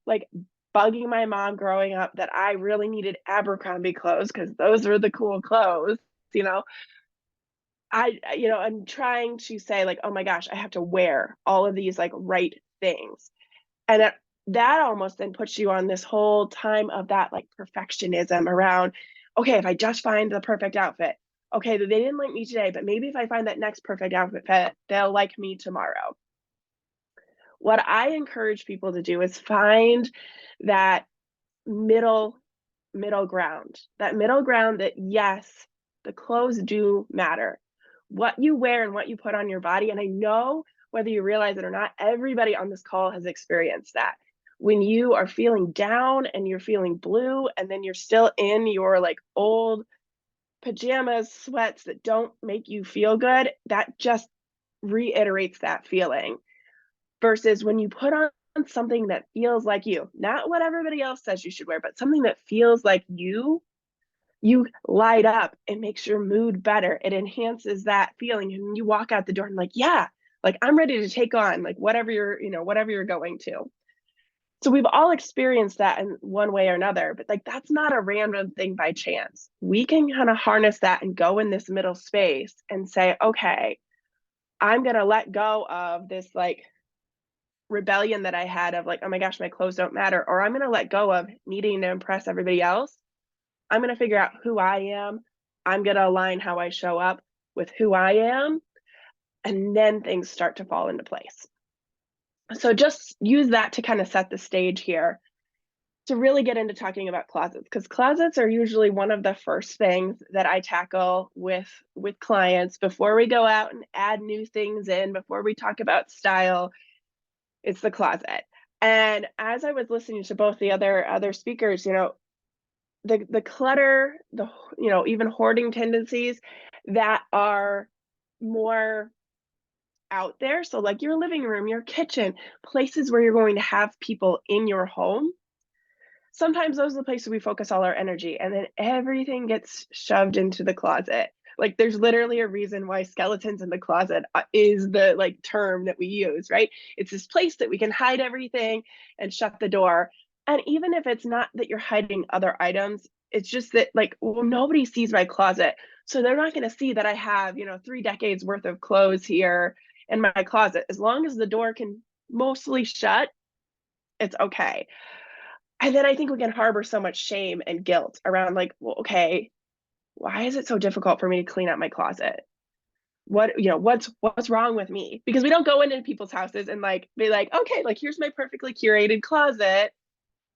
like bugging my mom growing up that I really needed Abercrombie clothes because those were the cool clothes, you know. I'm trying to say like, oh my gosh, I have to wear all of these like right things. And that almost then puts you on this whole time of that like perfectionism around, okay, if I just find the perfect outfit, okay, they didn't like me today, but maybe if I find that next perfect outfit, they'll like me tomorrow. What I encourage people to do is find that middle ground, that yes, the clothes do matter. What you wear and what you put on your body, and I know whether you realize it or not, everybody on this call has experienced that. When you are feeling down and you're feeling blue, and then you're still in your like old pajamas, sweats that don't make you feel good, that just reiterates that feeling. Versus when you put on something that feels like you, not what everybody else says you should wear, but something that feels like you light up. It makes your mood better. It enhances that feeling. And you walk out the door and like, yeah, like I'm ready to take on like whatever you're going to. So we've all experienced that in one way or another, but like that's not a random thing by chance. We can kind of harness that and go in this middle space and say, okay, I'm going to let go of this like rebellion that I had of like, oh my gosh, my clothes don't matter, or I'm going to let go of needing to impress everybody else. I'm going to figure out who I am. I'm going to align how I show up with who I am. And then things start to fall into place. So just use that to kind of set the stage here to really get into talking about closets, because closets are usually one of the first things that I tackle with clients before we go out and add new things in, before we talk about style. It's the closet. And as I was listening to both the other speakers, the clutter, even hoarding tendencies that are more out there. So like your living room, your kitchen, places where you're going to have people in your home. Sometimes those are the places we focus all our energy, and then everything gets shoved into the closet. Like there's literally a reason why skeletons in the closet is the like term that we use, right? It's this place that we can hide everything and shut the door. And even if it's not that you're hiding other items, it's just that like, well, nobody sees my closet. So they're not going to see that I have, 3 decades worth of clothes here in my closet. As long as the door can mostly shut, it's okay. And then I think we can harbor so much shame and guilt around like, well, okay, why is it so difficult for me to clean out my closet? What's wrong with me? Because we don't go into people's houses and like be like, okay, like here's my perfectly curated closet.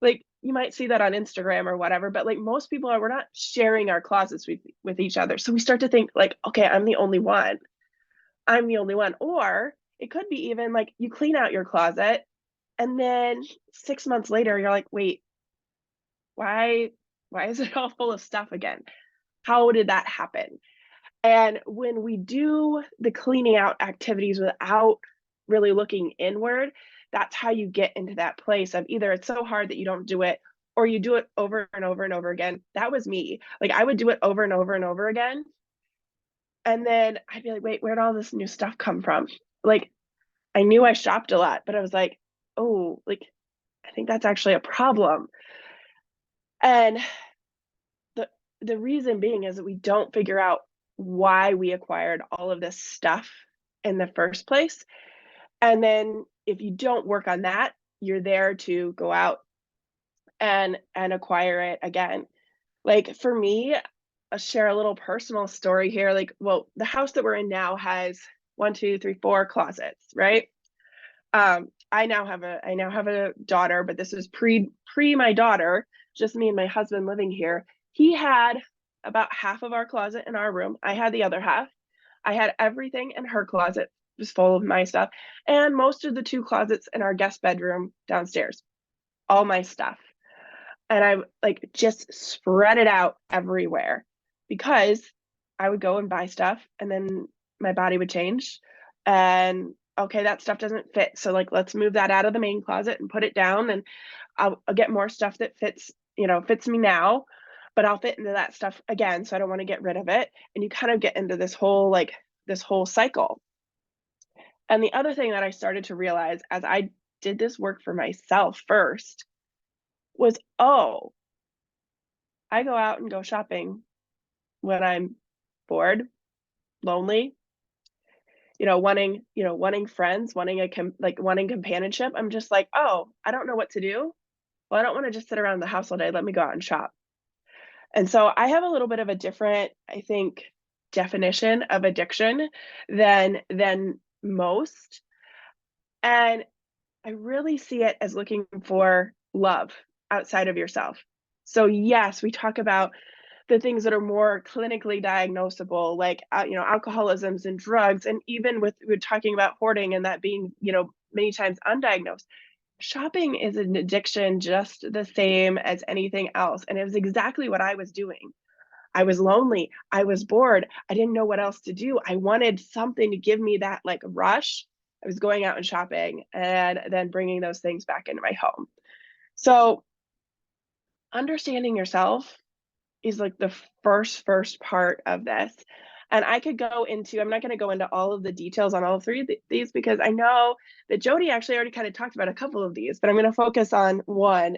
Like you might see that on Instagram or whatever, but like most people we're not sharing our closets with each other. So we start to think like, okay, I'm the only one. Or it could be even like you clean out your closet and then 6 months later, you're like, wait, why is it all full of stuff again? How did that happen? And when we do the cleaning out activities without really looking inward, that's how you get into that place of either it's so hard that you don't do it, or you do it over and over and over again. That was me. Like I would do it over and over and over again. And then I'd be like, wait, where'd all this new stuff come from? Like I knew I shopped a lot, but I was like, oh, like I think that's actually a problem. And the reason being is that we don't figure out why we acquired all of this stuff in the first place. And then if you don't work on that, you're there to go out and acquire it again. Like for me, I'll share a little personal story here. Like, well, the house that we're in now has 1, 2, 3, 4 closets, right? I now have a daughter, but this was pre my daughter. just me and my husband living here, he had about half of our closet in our room. I had the other half. I had everything in her closet was full of my stuff, and most of the 2 closets in our guest bedroom downstairs, all my stuff. And I like just spread it out everywhere because I would go and buy stuff and then my body would change and okay, that stuff doesn't fit. So like, let's move that out of the main closet and put it down, and I'll get more stuff that fits, fits me now, but I'll fit into that stuff again. So I don't want to get rid of it. And you kind of get into this whole cycle. And the other thing that I started to realize as I did this work for myself first was, oh, I go out and go shopping when I'm bored, lonely, wanting friends, wanting wanting companionship. I'm just like, oh, I don't know what to do. Well, I don't want to just sit around the house all day. Let me go out and shop. And so I have a little bit of a different, I think, definition of addiction than most. And I really see it as looking for love outside of yourself. So yes, we talk about the things that are more clinically diagnosable, like alcoholisms and drugs, and even we're talking about hoarding and that being many times undiagnosed. Shopping is an addiction just the same as anything else, and it was exactly what I was doing. I was lonely, I was bored, I didn't know what else to do. I wanted something to give me that like rush. I was going out and shopping and then bringing those things back into my home. So understanding yourself is like the first part of this. And I could go into, I'm not going to go into all of the details on all 3 of these because I know that Jody actually already kind of talked about a couple of these, but I'm going to focus on one.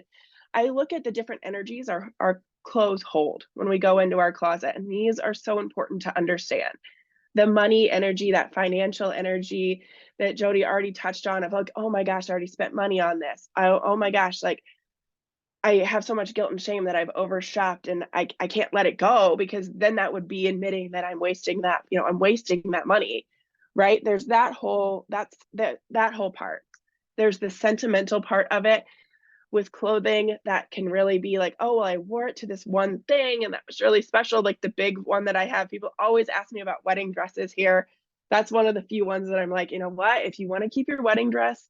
I look at the different energies our clothes hold when we go into our closet, and these are so important to understand. The money energy, that financial energy that Jody already touched on of like, oh my gosh, I already spent money on this. Oh my gosh, like I have so much guilt and shame that I've overshopped and I can't let it go, because then that would be admitting that I'm wasting that money, right? There's that whole part. There's the sentimental part of it with clothing that can really be like, oh, well, I wore it to this one thing and that was really special. Like the big one that I have, people always ask me about wedding dresses here. That's one of the few ones that I'm like, you know what? If you want to keep your wedding dress,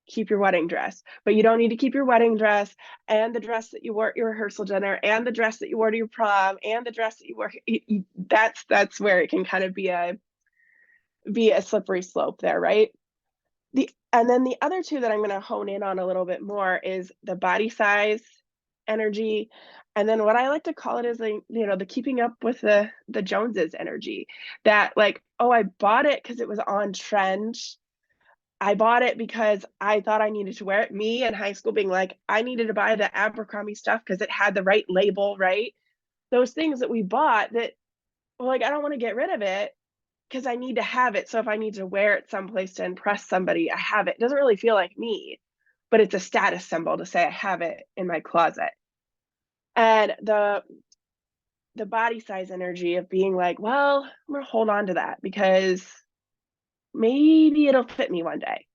keep your wedding dress, but you don't need to keep your wedding dress and the dress that you wore at your rehearsal dinner and the dress that you wore to your prom and the dress that you wore. That's where it can kind of be a slippery slope there, right? And then the other 2 that I'm going to hone in on a little bit more is the body size energy. And then what I like to call it is the keeping up with the Joneses energy, that like, oh, I bought it because it was on trend. I bought it because I thought I needed to wear it. Me in high school being like, I needed to buy the Abercrombie stuff because it had the right label, right? Those things that we bought that, well, like, I don't want to get rid of it because I need to have it. So if I need to wear it someplace to impress somebody, I have it. It doesn't really feel like me, but it's a status symbol to say I have it in my closet. And the body size energy of being like, well, I'm going to hold on to that because maybe it'll fit me one day.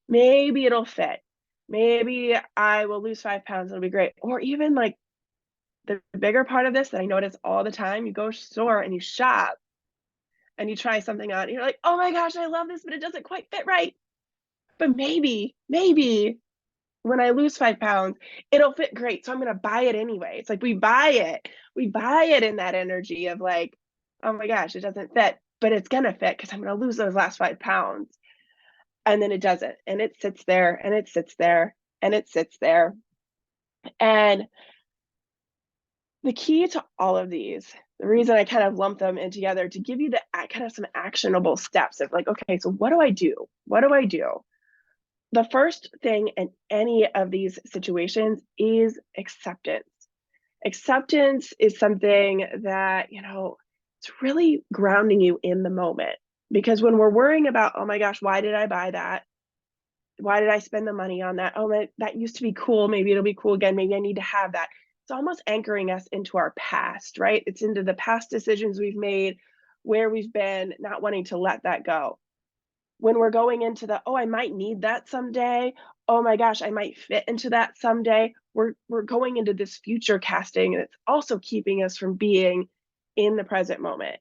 Maybe it'll fit. Maybe I will lose 5 pounds. It'll be great. Or even like the bigger part of this that I notice all the time, you go to the store and you shop and you try something on, and you're like, oh my gosh, I love this, but it doesn't quite fit right. But maybe when I lose 5 pounds, it'll fit great. So I'm going to buy it anyway. It's like we buy it in that energy of like, oh my gosh, it doesn't fit, but it's going to fit because I'm going to lose those last 5 pounds. And then it doesn't. And it sits there and it sits there and it sits there. And the key to all of these, the reason I kind of lump them in together to give you the kind of some actionable steps of like, okay, so what do I do? What do I do? The first thing in any of these situations is acceptance. Acceptance is something that, it's really grounding you in the moment. Because when we're worrying about, oh my gosh, why did I buy that? Why did I spend the money on that? Oh, that used to be cool. Maybe it'll be cool again. Maybe I need to have that. It's almost anchoring us into our past, right? It's into the past decisions we've made, where we've been, not wanting to let that go. when we're going into the, oh, I might need that someday. Oh my gosh, I might fit into that someday. We're going into this future casting, and it's also keeping us from being in the present moment.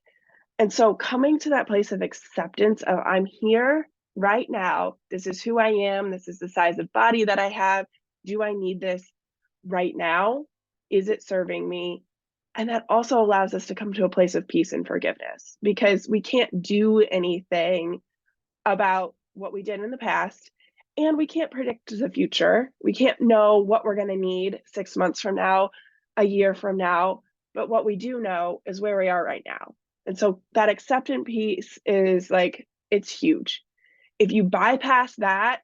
And so coming to that place of acceptance of, I'm here right now. This is who I am. This is the size of body that I have. Do I need this right now? Is it serving me? And that also allows us to come to a place of peace and forgiveness, because we can't do anything about what we did in the past, and we can't predict the future. We can't know what we're going to need 6 months from now, a year from now, but what we do know is where we are right now. And so that acceptance piece is like, it's huge. If you bypass that,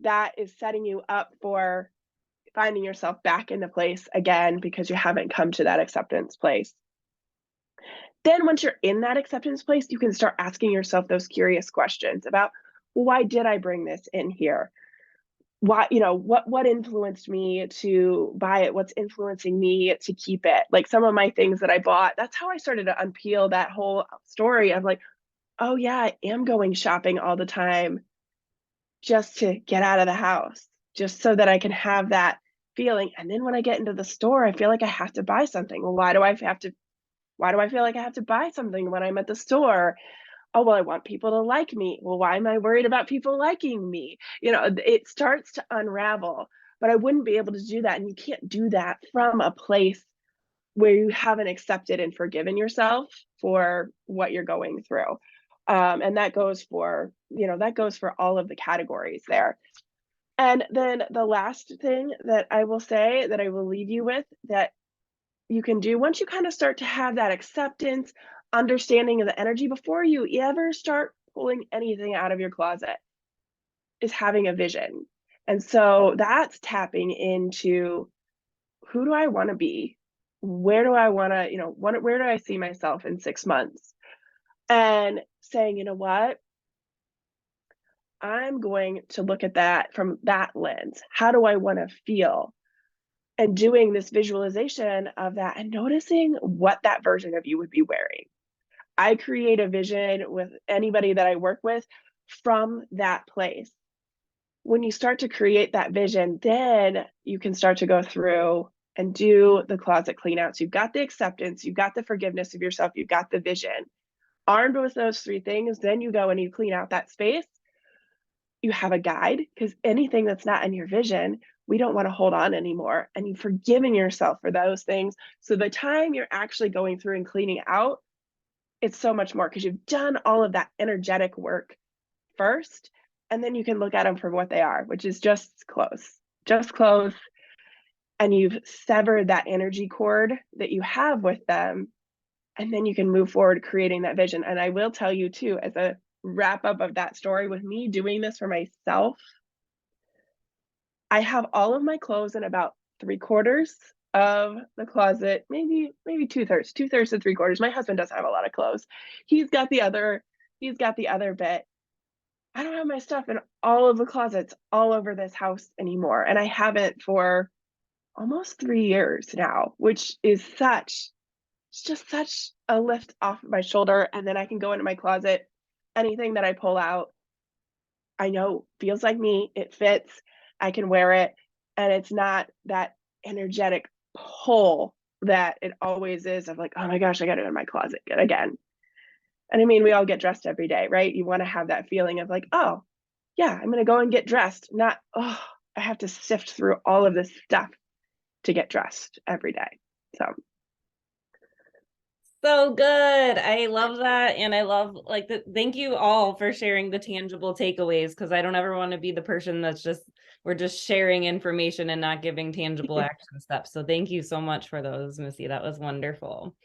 that is setting you up for finding yourself back in the place again, because you haven't come to that acceptance place. Then once you're in that acceptance place, you can start asking yourself those curious questions about, well, why did I bring this in here? Why, what influenced me to buy it? What's influencing me to keep it? Like some of my things that I bought, that's how I started to unpeel that whole story of like, oh yeah, I am going shopping all the time just to get out of the house, just so that I can have that feeling. And then when I get into the store, I feel like I have to buy something. Well, why do I feel like I have to buy something when I'm at the store? Oh, well, I want people to like me. Well, why am I worried about people liking me? It starts to unravel, but I wouldn't be able to do that. And you can't do that from a place where you haven't accepted and forgiven yourself for what you're going through. And that goes for all of the categories there. And then the last thing that I will say, that I will leave you with, that you can do once you kind of start to have that acceptance, understanding of the energy before you ever start pulling anything out of your closet, is having a vision. And so that's tapping into, who do I want to be? Where do I want to, where do I see myself in 6 months? And saying, you know what? I'm going to look at that from that lens. How do I want to feel? And doing this visualization of that and noticing what that version of you would be wearing. I create a vision with anybody that I work with from that place. When you start to create that vision, then you can start to go through and do the closet cleanouts. You've got the acceptance, you've got the forgiveness of yourself, you've got the vision. Armed with those 3 things, then you go and you clean out that space. You have a guide, because anything that's not in your vision, we don't want to hold on anymore. And you've forgiven yourself for those things. So the time you're actually going through and cleaning out, it's so much more, because you've done all of that energetic work first. And then you can look at them for what they are, which is just clothes. And you've severed that energy cord that you have with them. And then you can move forward creating that vision. And I will tell you too, as a wrap up of that story, with me doing this for myself, I have all of my clothes in about 3/4 of the closet, maybe 2/3 to 3/4. My husband doesn't have a lot of clothes. He's got the other bit. I don't have my stuff in all of the closets all over this house anymore. And I haven't for almost 3 years now, which is just such a lift off my shoulder. And then I can go into my closet. Anything that I pull out, I know feels like me, it fits, I can wear it, and it's not that energetic pull that it always is of like, oh my gosh, I got it in my closet again. And I mean, we all get dressed every day, right? You want to have that feeling of like, oh yeah, I'm going to go and get dressed, not, oh, I have to sift through all of this stuff to get dressed every day. So good. I love that. And I love thank you all for sharing the tangible takeaways, because I don't ever want to be the person that's we're just sharing information and not giving tangible action steps. So thank you so much for those, Missy. That was wonderful.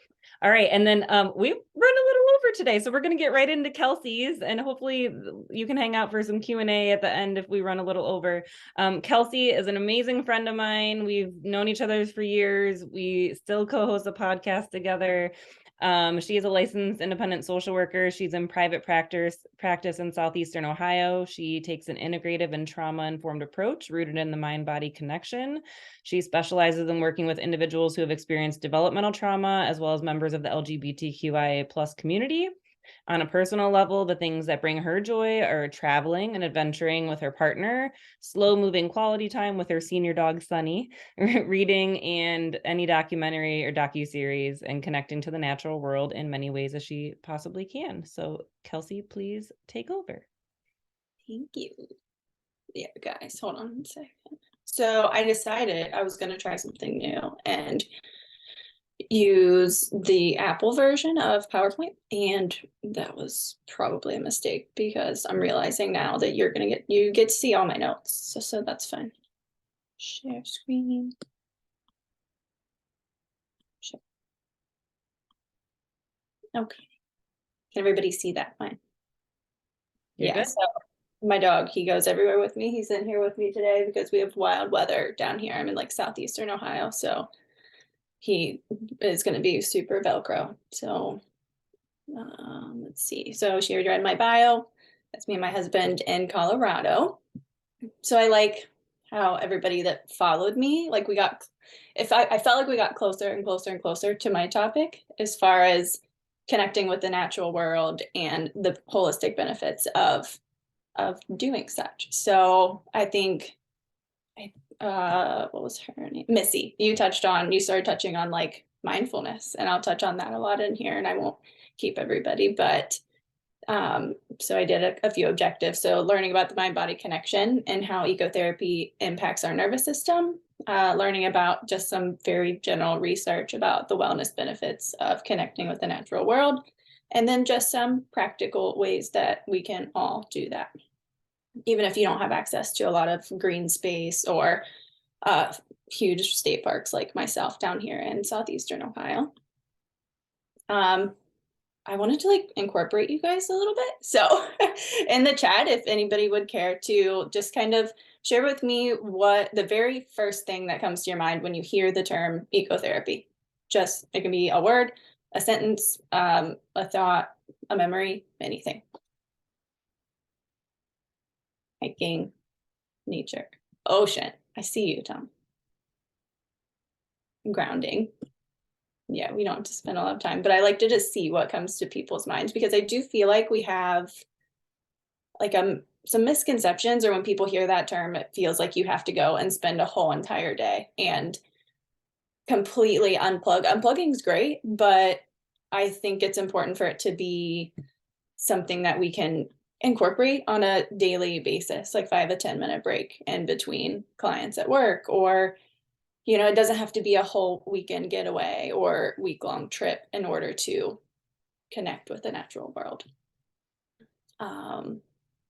All right. And then we run a little over today. So we're going to get right into Kelsi's, and hopefully you can hang out for some Q&A at the end if we run a little over. Kelsi is an amazing friend of mine. We've known each other for years. We still co-host a podcast together. She is a licensed independent social worker. She's in private practice in Southeastern Ohio. She takes an integrative and trauma-informed approach rooted in the mind-body connection. She specializes in working with individuals who have experienced developmental trauma, as well as members of the LGBTQIA+ community. On a personal level, the things that bring her joy are traveling and adventuring with her partner, slow moving quality time with her senior dog, Sunny, reading and any documentary or docuseries, and connecting to the natural world in many ways as she possibly can. So Kelsi, please take over. Thank you. Yeah, guys, hold on a second. So I decided I was going to try something new and use the Apple version of PowerPoint, and that was probably a mistake because I'm realizing now that you get to see all my notes, so that's fine. Share screen. Share. Okay, can everybody see that? Fine. You're good. So my dog, he goes everywhere with me. He's in here with me today because we have wild weather down here. I'm in like southeastern Ohio, so he is going to be super Velcro. So let's see. So she already read my bio. That's me and my husband in Colorado. So I like how everybody that followed me, like I felt like we got closer and closer and closer to my topic as far as connecting with the natural world and the holistic benefits of doing such. So I think what was her name? Missy. You started touching on like mindfulness, and I'll touch on that a lot in here, and I won't keep everybody, but so I did a few objectives. So learning about the mind-body connection and how ecotherapy impacts our nervous system, learning about just some very general research about the wellness benefits of connecting with the natural world, and then just some practical ways that we can all do that, even if you don't have access to a lot of green space or huge state parks like myself down here in southeastern Ohio. I wanted to like incorporate you guys a little bit. So in the chat, if anybody would care to just kind of share with me what the very first thing that comes to your mind when you hear the term ecotherapy. Just, it can be a word, a sentence, a thought, a memory, anything. Hiking, nature, ocean. I see you, Tom. Grounding. Yeah, we don't have to spend a lot of time, but I like to just see what comes to people's minds, because I do feel like we have like some misconceptions, or when people hear that term, it feels like you have to go and spend a whole entire day and completely unplug. Unplugging is great, but I think it's important for it to be something that we can incorporate on a daily basis, like 5 to 10 minute break in between clients at work, or it doesn't have to be a whole weekend getaway or week-long trip in order to connect with the natural world.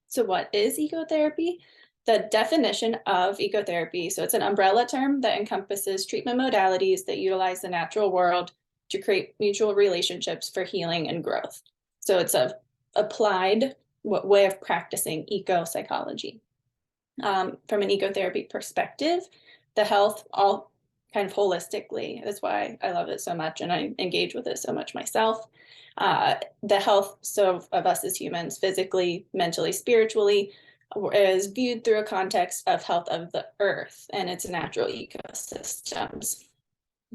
So what is ecotherapy? The definition of ecotherapy, so it's an umbrella term that encompasses treatment modalities that utilize the natural world to create mutual relationships for healing and growth. So it's a applied way of practicing eco-psychology. From an ecotherapy perspective, the health all kind of holistically. That's why I love it so much and I engage with it so much myself. The health of us as humans, physically, mentally, spiritually, is viewed through a context of health of the earth and its natural ecosystems.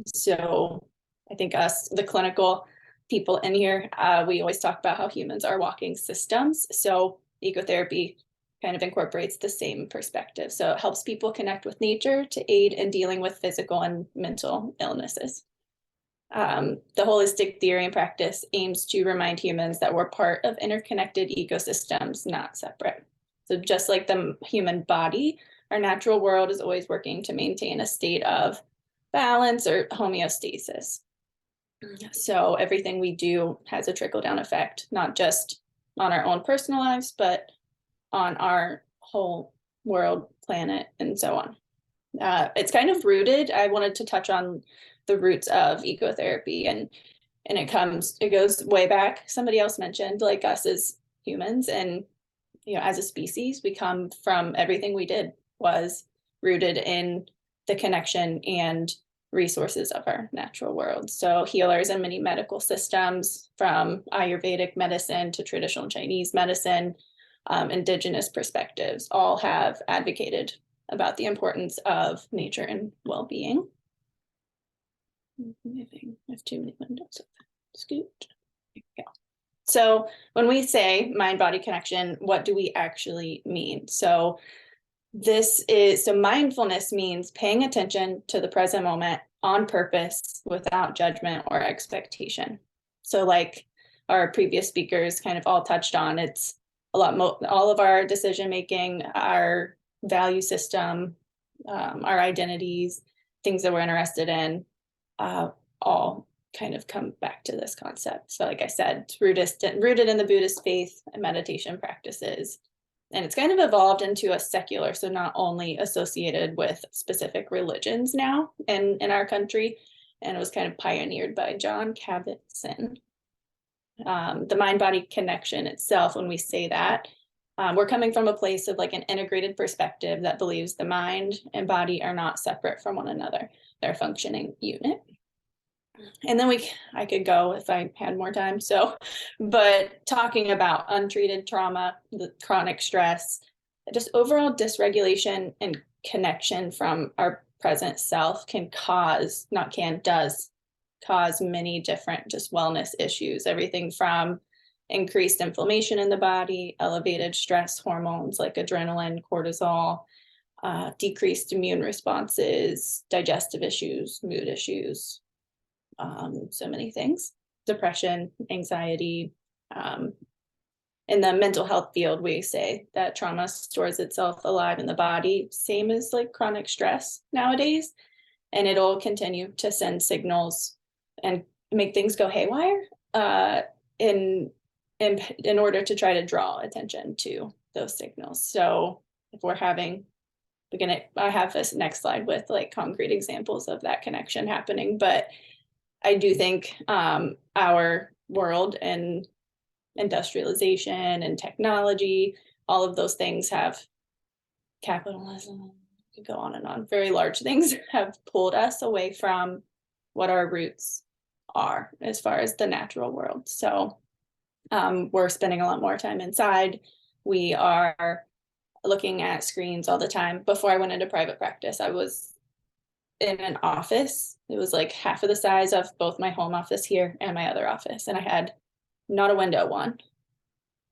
So I think us, the clinical people in here, we always talk about how humans are walking systems. So ecotherapy kind of incorporates the same perspective. So it helps people connect with nature to aid in dealing with physical and mental illnesses. The holistic theory and practice aims to remind humans that we're part of interconnected ecosystems, not separate. So just like the human body, our natural world is always working to maintain a state of balance or homeostasis. So everything we do has a trickle-down effect, not just on our own personal lives, but on our whole world, planet, and so on. It's kind of rooted. I wanted to touch on the roots of ecotherapy, and it goes way back. Somebody else mentioned like us as humans, and as a species, we come from everything we did was rooted in the connection and resources of our natural world. So healers in many medical systems, from Ayurvedic medicine to traditional Chinese medicine, indigenous perspectives, all have advocated about the importance of nature and well-being. I have too many windows open. Scoot. There we go. So when we say mind-body connection, what do we actually mean? So mindfulness means paying attention to the present moment on purpose without judgment or expectation. So like our previous speakers kind of all touched on, it's all of our decision making, our value system, our identities, things that we're interested in, all kind of come back to this concept. So like I said, it's rooted in the Buddhist faith and meditation practices. And it's kind of evolved into a secular, so not only associated with specific religions now in our country, and it was kind of pioneered by John Kabat-Zinn. The mind-body connection itself, when we say that, we're coming from a place of like an integrated perspective that believes the mind and body are not separate from one another. They're a functioning unit. And then I could go if I had more time. But talking about untreated trauma, the chronic stress, just overall dysregulation and connection from our present self does cause many different just wellness issues, everything from increased inflammation in the body, elevated stress hormones like adrenaline, cortisol, decreased immune responses, digestive issues, mood issues, so many things, depression, anxiety. In the mental health field, we say that trauma stores itself alive in the body, same as like chronic stress nowadays, and it'll continue to send signals and make things go haywire in order to try to draw attention to those signals. So if we're having, I have this next slide with like concrete examples of that connection happening, but I do think our world and industrialization and technology, all of those things have capitalism, could go on and on, very large things have pulled us away from what our roots are as far as the natural world. So we're spending a lot more time inside. We are looking at screens all the time. Before I went into private practice, I was in an office. It was like half of the size of both my home office here and my other office. And I had not a window one.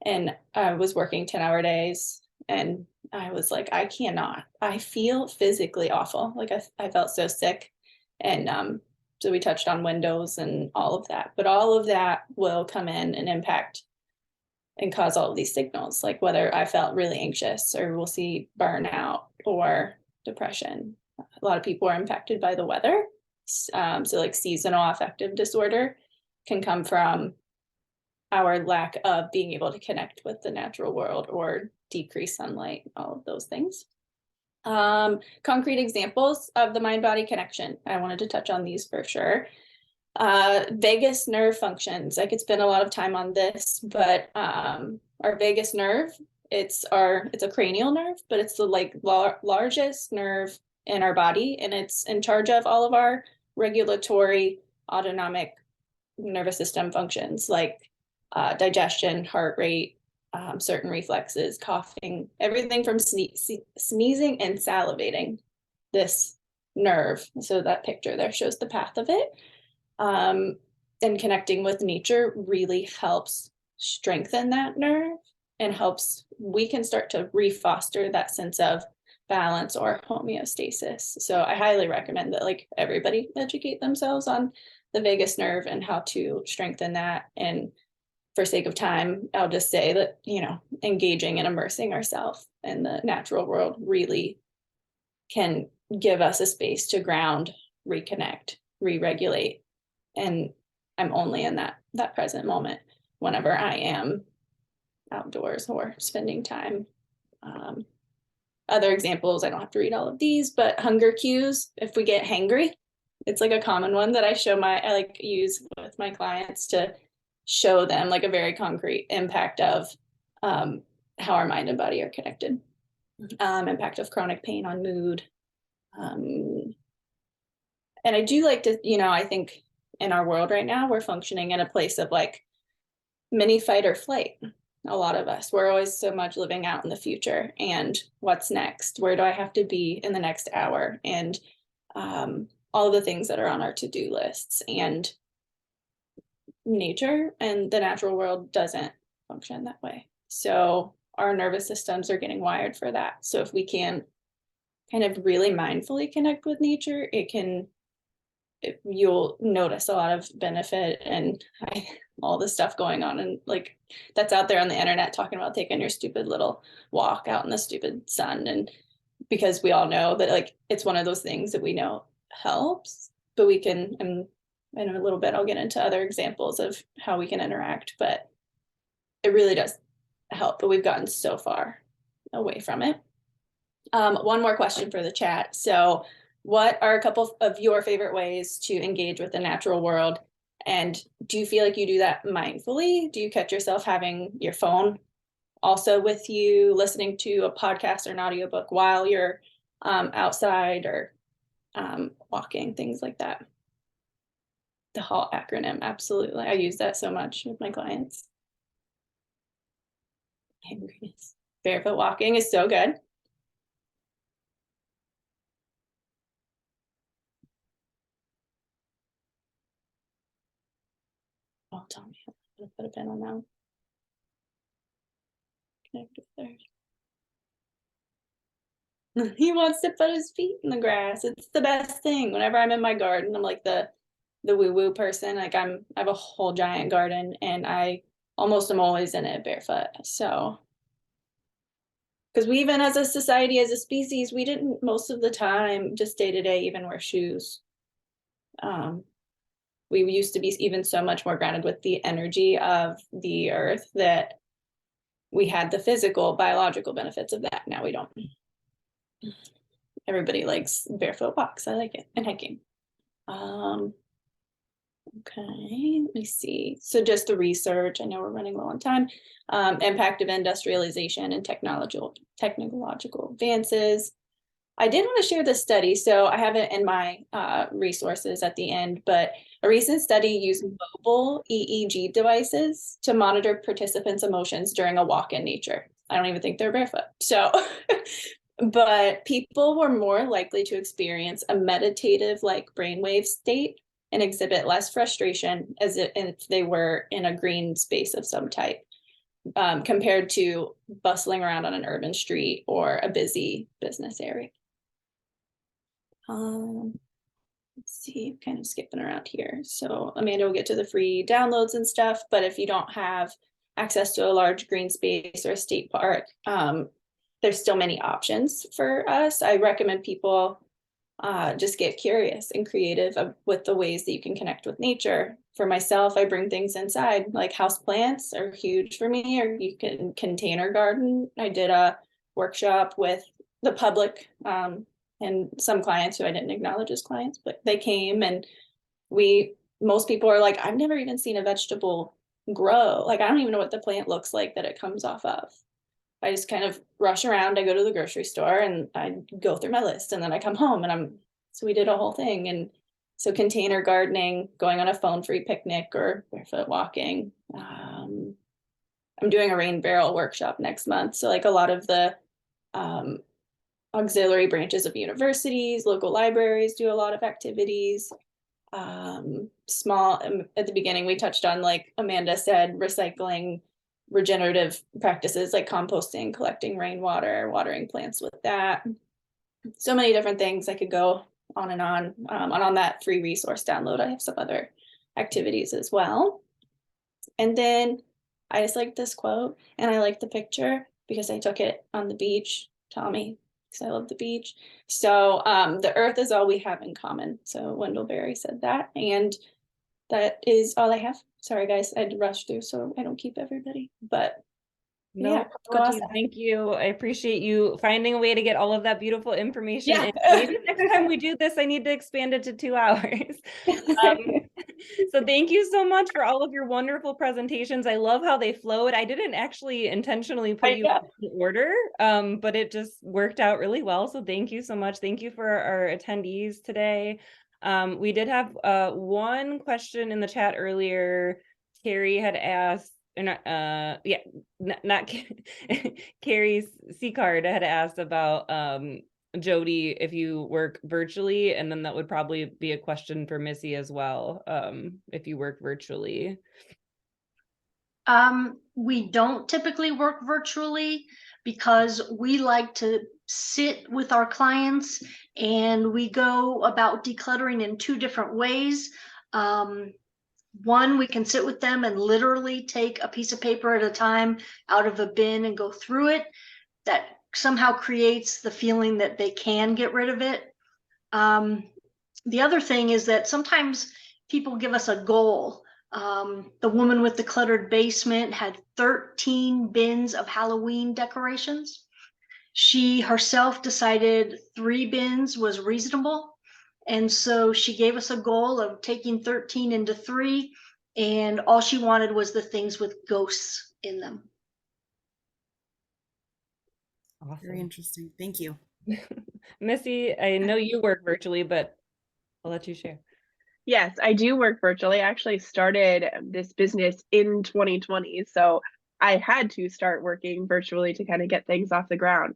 And I was working 10-hour days. And I was like, I cannot. I feel physically awful. Like I felt so sick. And so we touched on windows and all of that. But all of that will come in and impact and cause all of these signals, like whether I felt really anxious or we'll see burnout or depression. A lot of people are impacted by the weather. So like seasonal affective disorder can come from our lack of being able to connect with the natural world or decrease sunlight, all of those things. Concrete examples of the mind-body connection. I wanted to touch on these for sure. Vagus nerve functions. I could spend a lot of time on this, but our vagus nerve, it's a cranial nerve, but it's the like largest nerve in our body, and it's in charge of all of our regulatory autonomic nervous system functions like digestion, heart rate, certain reflexes, coughing, everything from sneezing and salivating. This nerve, so that picture there shows the path of it. And connecting with nature really helps strengthen that nerve and we can start to refoster that sense of balance or homeostasis. So I highly recommend that like everybody educate themselves on the vagus nerve and how to strengthen that. And for sake of time, I'll just say that, engaging and immersing ourselves in the natural world really can give us a space to ground, reconnect, re-regulate. And I'm only in that present moment whenever I am outdoors or spending time. Other examples, I don't have to read all of these, but hunger cues. If we get hangry, it's like a common one that I like use with my clients to show them like a very concrete impact of how our mind and body are connected. Impact of chronic pain on mood. And I do like to, I think in our world right now, we're functioning in a place of like mini fight or flight. A lot of us, we're always so much living out in the future and what's next, where do I have to be in the next hour, and all of the things that are on our to-do lists. And nature, and the natural world doesn't function that way. So our nervous systems are getting wired for that. So if we can kind of really mindfully connect with nature, you'll notice a lot of benefit. And all the stuff going on and like that's out there on the internet talking about taking your stupid little walk out in the stupid sun, and because we all know that like it's one of those things that we know helps, but we can, and in a little bit I'll get into other examples of how we can interact, but it really does help. But we've gotten so far away from it. One more question for the chat. So what are a couple of your favorite ways to engage with the natural world? And do you feel like you do that mindfully? Do you catch yourself having your phone also with you, listening to a podcast or an audiobook while you're outside or walking, things like that? The HALT acronym, absolutely. I use that so much with my clients. Barefoot walking is so good. Oh, tell me, I'm gonna put a pin on that one. Connect with theirs. He wants to put his feet in the grass. It's the best thing. Whenever I'm in my garden, I'm like the woo-woo person. Like I have a whole giant garden and I almost am always in it barefoot. So, because we even as a society, as a species, we didn't most of the time, just day to day, even wear shoes. We used to be even so much more grounded with the energy of the earth that we had the physical, biological benefits of that. Now we don't. Everybody likes barefoot walks. I like it, and hiking. Okay, let me see. So just the research, I know we're running low on time. Impact of industrialization and technological advances. I did want to share this study, so I have it in my resources at the end, but a recent study used mobile EEG devices to monitor participants' emotions during a walk in nature. I don't even think they're barefoot. So, but people were more likely to experience a meditative like brainwave state and exhibit less frustration as if they were in a green space of some type, compared to bustling around on an urban street or a busy business area. Let's see, kind of skipping around here. So Amanda will get to the free downloads and stuff, but if you don't have access to a large green space or a state park, there's still many options for us. I recommend people just get curious and creative with the ways that you can connect with nature. For myself, I bring things inside, like house plants are huge for me, or you can container garden. I did a workshop with the public and some clients who I didn't acknowledge as clients, but they came and most people are like, I've never even seen a vegetable grow. Like, I don't even know what the plant looks like that it comes off of. I just kind of rush around. I go to the grocery store and I go through my list and then I come home and so we did a whole thing. And so container gardening, going on a phone-free picnic or barefoot walking. I'm doing a rain barrel workshop next month. So like a lot of the auxiliary branches of universities, local libraries do a lot of activities. Small, at the beginning, we touched on, like Amanda said, recycling, regenerative practices like composting, collecting rainwater, watering plants with that. So many different things. I could go on and on. And on that free resource download, I have some other activities as well. And then I just like this quote and I like the picture because I took it on the beach, Tommy, because I love the beach. So the earth is all we have in common. So Wendell Berry said that. And that is all I have. Sorry, guys, I had to rush through so I don't keep everybody. But no, yeah, go outside. thank you. I appreciate you finding a way to get all of that beautiful information. Yeah. Maybe next time we do this, I need to expand it to 2 hours. So thank you so much for all of your wonderful presentations. I love how they flowed. I didn't actually intentionally put you in order, but it just worked out really well. So thank you so much. Thank you for our attendees today. We did have one question in the chat earlier. Keri had asked, not Keri Seacard had asked about Jody, if you work virtually, and then that would probably be a question for Missy as well, if you work virtually. We don't typically work virtually because we like to sit with our clients, and we go about decluttering in two different ways. One, we can sit with them and literally take a piece of paper at a time out of a bin and go through it. That somehow creates the feeling that they can get rid of it. The other thing is that sometimes people give us a goal. The woman with the cluttered basement had 13 bins of Halloween decorations. She herself decided 3 bins was reasonable. And so she gave us a goal of taking 13 into 3. And all she wanted was the things with ghosts in them. Awesome. Very interesting. Thank you. Missy, I know you work virtually, but I'll let you share. Yes, I do work virtually. I actually started this business in 2020, so I had to start working virtually to kind of get things off the ground.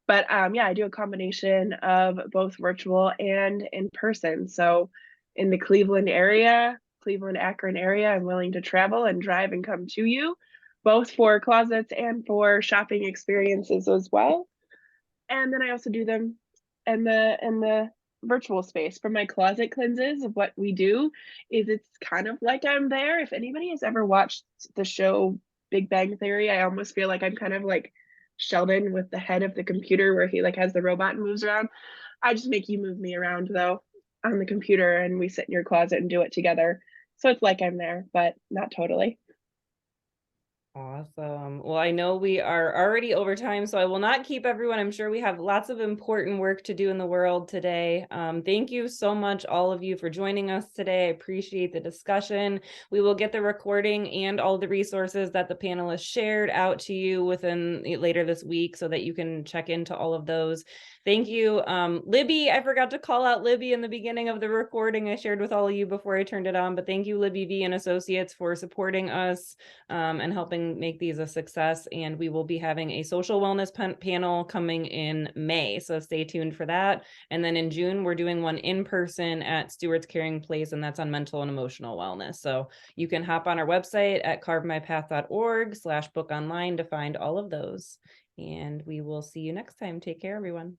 But yeah, I do a combination of both virtual and in person. So in the Cleveland area, Cleveland, Akron area, I'm willing to travel and drive and come to you, both for closets and for shopping experiences as well. And then I also do them in the virtual space. For my closet cleanses, of what we do is it's kind of like I'm there. If anybody has ever watched the show Big Bang Theory, I almost feel like I'm kind of like Sheldon with the head of the computer where he like has the robot and moves around. I just make you move me around though on the computer, and we sit in your closet and do it together. So it's like I'm there, but not totally. Awesome. Well, I know we are already over time, so I will not keep everyone. I'm sure we have lots of important work to do in the world today. Thank you so much, all of you, for joining us today. I appreciate the discussion. We will get the recording and all the resources that the panelists shared out to you within later this week so that you can check into all of those. Thank you. Libby, I forgot to call out Libby in the beginning of the recording I shared with all of you before I turned it on, but thank you, Libby V Associates, for supporting us and helping make these a success. And we will be having a social wellness panel coming in May, so stay tuned for that. And then in June, we're doing one in person at Stewart's Caring Place, and that's on mental and emotional wellness. So you can hop on our website at carvemypath.org/book online to find all of those. And we will see you next time. Take care, everyone.